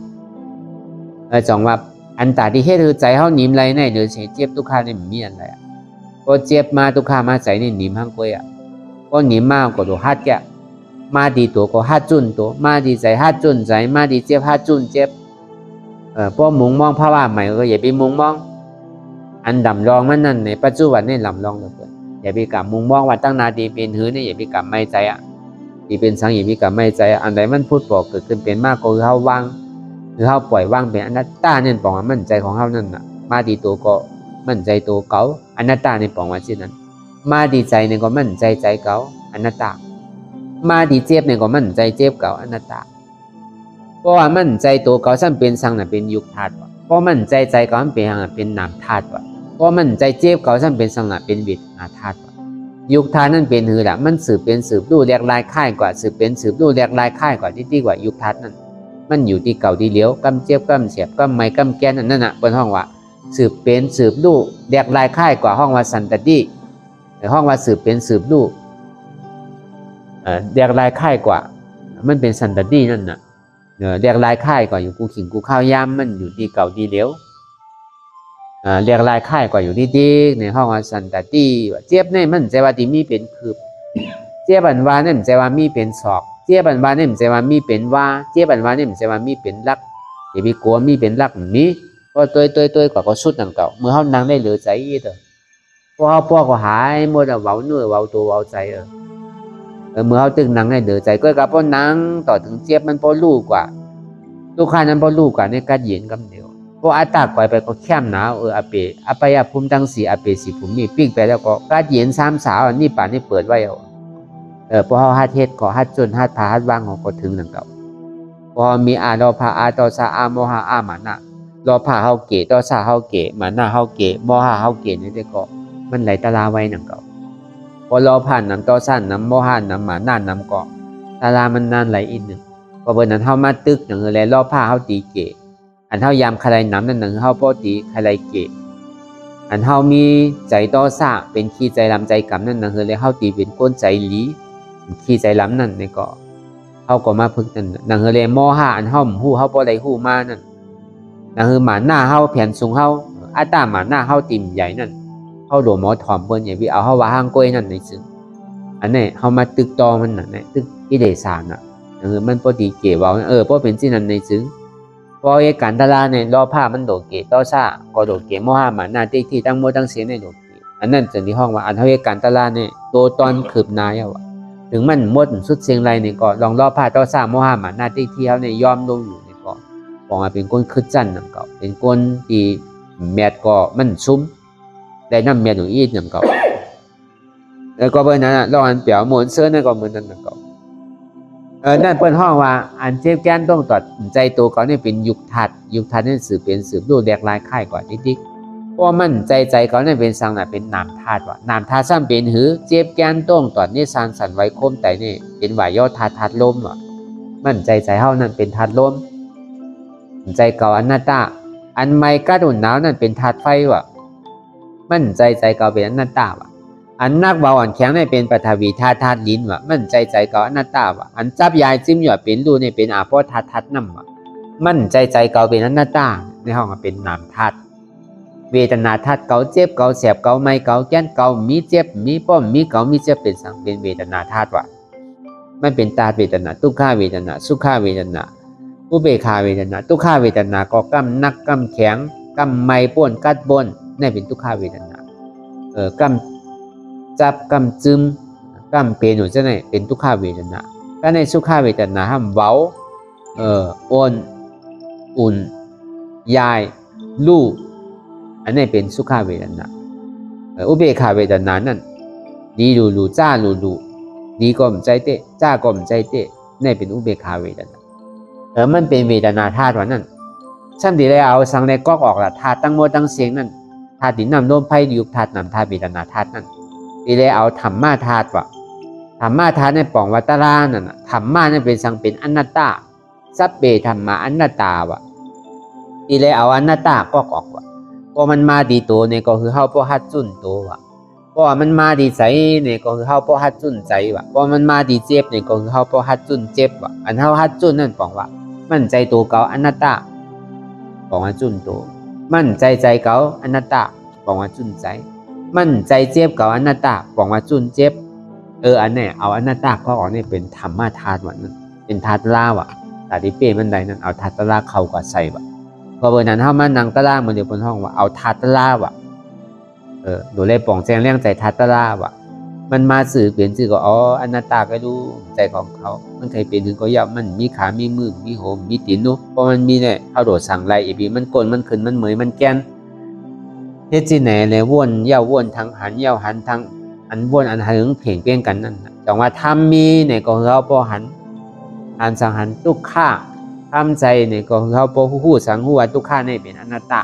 จังว่าอันตาที่เฮ็ดคือใจเขาหนีมไรในเดือดเสียเจ็บทุกข้าเนี่ยมีอะไรก็เจ็บมาทุกข้ามาใจนี่หนีมห้างกวยก็หนีมากก็ตัวฮัดแกมาดีตัวก็ฮัดจุนตัวมาดีใจฮัดจุนใจมาดีเจ็บฮัดจุนเจ็บพวกมุงมองภาวะใหม่ก็อย่าไปมุงมองอันดำรองมันนั่นในปัจจุบันนี่ลำรองเลยอย่าไปกับมุงมองว่าตั้งนาดีเป็นหื้อเนี่ยอย่าไปกับไม่ใจที่เป็นสังอย่าไปกับไม่ใจอันใดมันพูดบอกเกิดขึ้นเป็นมากก็คือเขาวางคือเขาปล่อยวางเป็นอนัตตาเนี่ยปองว่ามั่นใจของเขานั่นน่ะมาดีตัวก็มั่นใจตัวเก่าอนัตตาเนี่ยปองว่าเช่นนั้นมาดีใจเนี่ยก็มั่นใจใจเก่าอนัตตามาดีเจ็บเนี่ยก็มั่นใจเจ็บเก่าอนัตตาเพราะว่ามั่นใจตัวเก่าซ้ำเป็นสังน่ะเป็นยุคธาตุเพราะมั่นใจใจเก่ามันเป็นนามธาตุเพราะมันใจเจ็บเก่าซ้ำเป็นสังน่ะเป็นวิทาธาตุยุคธาตุนั่นเป็นหือละมันสืบเป็นสืบรู้แหลกลายค่ายกว่าสืบเป็นสืบรู้แหลกลายค่ายกว่าที่กว่ายุคธาตุนั่นมันอยู่ที่เก่าที่เลี้ยวกำเจ็บกำเสียบกำไม้กำแกนนั่นน่ะเป็นห้องว่าสืบเป็นสืบรู้แหลกลายค่ายกว่าห้องว่าสันตติในห้องว่าสืบเป็นสืบรู้แหลกลายค่ายกว่ามันเป็นสันตตินั่นน่ะแหลกลายค่ายกว่าอยู่กูขิงกูข้าวยามมันอยู่ที่เก่าที่เลี้ยวเรียกลายค่ายกว่าอยู่ดีๆในห้องสันตติเจี๊ยบเนี่ยมันใจว่าที่มีเป็นคืบเจี๊ยบันวาเนี่ยมันใจว่ามีเป็นศอกเจี๊ยบันวาเนี่ยมันใจว่ามีเป็นว่าเจี๊ยบันวาเนี่ยมันใจว่ามีเป็นลักอย่าไปกลัวมีเป็นลักนี้เพราะตัวกว่าก็สุดหนังเก่าเมื่อเขานั่งได้เหลือใจเด้อเพราะเขาพ่อก็หายหมดเว้าเนื้อเว้าตัวเว้าใจเมื่อเขาตึงนั่งได้เหลือใจก็กับพ่อนั่งต่อถึงเจี๊ยบมันพ่อลูกกว่าลูกค้านั้นพ่อลูกกว่าในการเย็นกำเดียวพออัตตาก่อยไปก็เข้มหนาวอภัยภูมิทั้งสี่อเปสีภูมิปิ้งไปแล้วก็กาดเย็น3 สาวนี่ป่านนี่เปิดไว้พอเขาฮัดเทศก็ฮัดจนฮัดพาฮัดว่างของก็ถึงนั่นเก่าพอมีรอพาต่อสาโมหะมานะรอพาเฮาเกต่อสาเฮาเกมานะเฮาเกโมหะเฮาเกนี่ได้ก็มันไหลตะลาไว้นั่นเก่าพอรอผ่านน้ำต่อสั้นน้ำโมหะน้ำมานะน้ำก็ตะลามันนานไหลอีกนึงพอเบิ่นนั้นเฮามาตึกอย่างไรรอพาเฮาตีเกอันเท่ายามใครน้ำนั่นหนึ่งเท่าปกติใครเกะอันเท่ามีใจต่อซาเป็นขี้ใจลำใจกำนั่นหนึ่งเลยเท่าตีเป็นก้นใจหลีขี้ใจลำนั่นนี่ก็เท่าก็มาพึกนั่นหนึ่งเลยโมหะอันเท่าหูเท่าปอได้หูมานั่นหนึ่งหมาหน้าเท่าแผ่นสูงเท่าอัตตาหมาหน้าเท่าติ่มใหญ่นั่นเท่าโดหมอถอมเปิ้ลอย่างวิเอาเท่าว่าห้างกล้วยนั่นในซึ่งอันนี้เท่ามาตึกตอมันนั่นตึกอิเดสานมันปกติเกะว่าเพราะเป็นที่นั่นในซึ่งพอการตลาดเนี่ยรอผ้ามันโดดเกะต่อซาก็โดดเกะโมหะหมาหน้าที่ตั้งโมตั้งเสียในโดดเกะอันนั้นจะในห้องว่าอันเท่าการตลาดเนี่ยตัวตอนขืบนายถึงมันหมดสุดเสียงไรเนี่ยก็ลองรอผ้าต่อซาโมหะหมาหน้าที่เขาเนี่ยยอมลงอยู่เนี่ยก็บอกว่าเป็นคนขึ้นจันนั่นก็เป็นคนที่แมดก็มันซุ้มได้น้ำแมดอยู่อีกนั่นก็แล้วก็เบอร์นั้นลองอันเปียวหมุนเสื้อนั่นก็เหมือนนั่นก็นั่นเปิ้นห้องว่าอันเจ็บแก้นต้องตัดใจตัวเขาเนี่ยเป็นยุคทัดนี่สืบเป็นสืบดูแหลกลายค่ายกว่าดิ๊กเพราะมันใจเขาเนี่ยเป็นสังน่ะเป็นนามธาตุว่านามธาตุซ้ำเป็นหือเจ็บแก้นต้องตัดนี่สานสันไว้คมแต่นี่เป็นวายย่อธาตุลมว่ะมันใจเฮานั่นเป็นธาตุลมใจเก่าอนัตตาอันใหม่กระดุนหนาวนั่นเป็นธาตุไฟว่ะมันใจเก่าเป็นอนัตตาว่ะอันนักเบาอ่อนแข็งเนี่ยเป็นปฐวีธาตุลิ้นว่ะมันใจเก่าอนัตตาว่ะอันจับยายจิ้มหยอดเป็นรูเนี่ยเป็นอาโปธาตุน้ำว่ะมันใจเก่าเป็นอนัตตาในห้องเป็นนามธาตุ เวทนาธาตุเก่าเจ็บเก่าแสบเก่าไม่เก่าแก้นเก่ามีเจ็บมีป้อมมีเก่ามีเจ็บเป็นสังเป็นเวทนาธาตุว่ะมันเป็นตาเวทนาทุกขาเวทนาสุขาเวทนาอุเบกขาเวทนาทุกขาเวทนาก็กำนักกำแข็งกำไม่ป้วนกัดบนนี่เป็นทุกขาเวทนากำจับกำจึมกำเป็นอยู่จะไหนเป็นทุกขาเวทนาถ้าในสุขาเวทนาห้ามเว้าอ้นอุ่นยายลู่อันนี้เป็นสุขาเวทนาอุเบกขาเวทนานั่นดีลู่จ้าลู่ดีก็มใจเตะจ้าก็มใจเตะนี่เป็นอุเบกขาเวทนามันเป็นเวทนาธาตุวันนั้นช่างดีเลยเอาสังในก๊อกออกละธาตุตั้งโมตั้งเสียงนั่นธาตุดินน้ำลมไฟยุบธาตุน้ำธาตุเวทนาธาตุนั่นดีเลยเอาธรรมะธาตุว่ะธรรมะธาตุในป่องวัตรานั่นธรรมะนั่นเป็นสังเป็นอนัตตาสัพเพธรรมะอนัตตาว่ะดีเลยเอาอนัตตาก๊อกออกว่ะพอมันมาดีตัวเนี่ยก็คือเฮาพอฮัดจุนตัวว่ะพอมันมาดีใจเนี่ยก็คือเฮาพอฮัดจุนใจว่ะพอมันมาดีเจ็บเนี่ยก็คือเฮาพอฮัดจุนเจ็บว่ะอันเฮาฮัดจุนนั่นป่องว่ะมั่นใจตัวเก่าอนัตตาบอกว่าจุนตัวมั่นใจใจเก่าอนัตตาบอกว่าจุนใจมั่นใจเจ็บเก่าอนัตตาบอกว่าจุนเจ็บอันนี้เอาอนัตตาก็ออกนี่เป็นธรรมะธาตุวันนั้นเป็นธาตุลาว่ะแต่ที่เป้มันใดนั้นเอาธาตุลาเข้ากับใส่ว่ะพอเบอร์นั้นเฮามานั่งตะลามันอยู่บนห้องว่าเอาธาตุลาว่ะดูเลยป่องแจงเรื่องใจธาตุลาว่ะมันมาสื่อเปลี่ยนสื่อก็อนัตตาก็รู้ใจของเขามันเคยเป็นถึงก็ย่ามันมีขามีมือมีโหมมีตีนนุเพราะมันมีเนี่ยเอาโดดสั่งไรอีพีมันกลนมันขึ้นมันเหมยมันแกนเฮ็ดจีไหนเลยว่นเย่าว่นทางหันเย่าหันทางอันว่นอันหึงเพ่งเปี้ยงกันนั่นจังว่าทำมีเนี่ยก็เขาพอหันสังหันทุกข้าทำใจเนี่ยก็เขาพอหู้สังหู้ว่าทุกข้าเนี่ยเป็นอนัตตา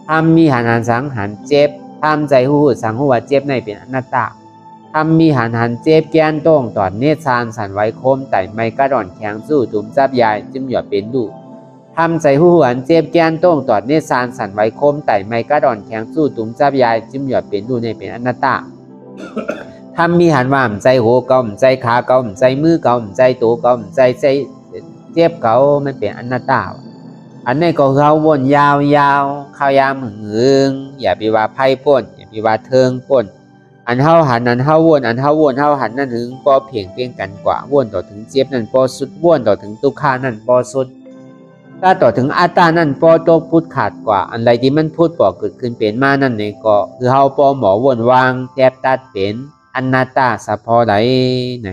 ทำมีหันสังหันเจ็บทำใจหู้สังหู้ว่าเจ็บเนี่ยเป็นอนัตตาทำมีหันเจ็บแก้นโต้งตอดเนตรซานสันไว้โคมไต่ไม่กระดอนแข็งสู้ตุ่มจับยายจึงหยอดเป็นดูทำใจหู้หันเจ็บแก้นโต้งตอดเนตรซานสันไว้โคมไต่ไม่กระดอนแข็งสู้ตุ่มจับยายจึงหยอดเป็นดูในเป็นอนัตตาทำมีหันว่าใจหัวเก่าใจขาเก่าใจมือเก่าใจตัวเก่าใจเจ็บเก่ามันเป็นอนัตตาอันนี้ก็เขาวนยาวข้าวยามหึงอย่าไปว่าไพ่ป่นอย่าไปว่าเทิงป่นอันเฮาหันอันเฮาวนอันเฮาวนเฮาหันนั่นถึงปอเพียงเพียงกันกว่าวนต่อถึงเจ็บนั่นปอสุดวนต่อถึงทุกขานั่นปอสุดถ้าต่อถึงอัตตานั่นปอโตพุทธขาดกว่าอันใดที่มันพูดปอเกิดขึ้นเป็นมานั่นนี่ก็คือเฮาปอหมอวนวางแทบตัดเป็นอนัตตาสะพอใดไหน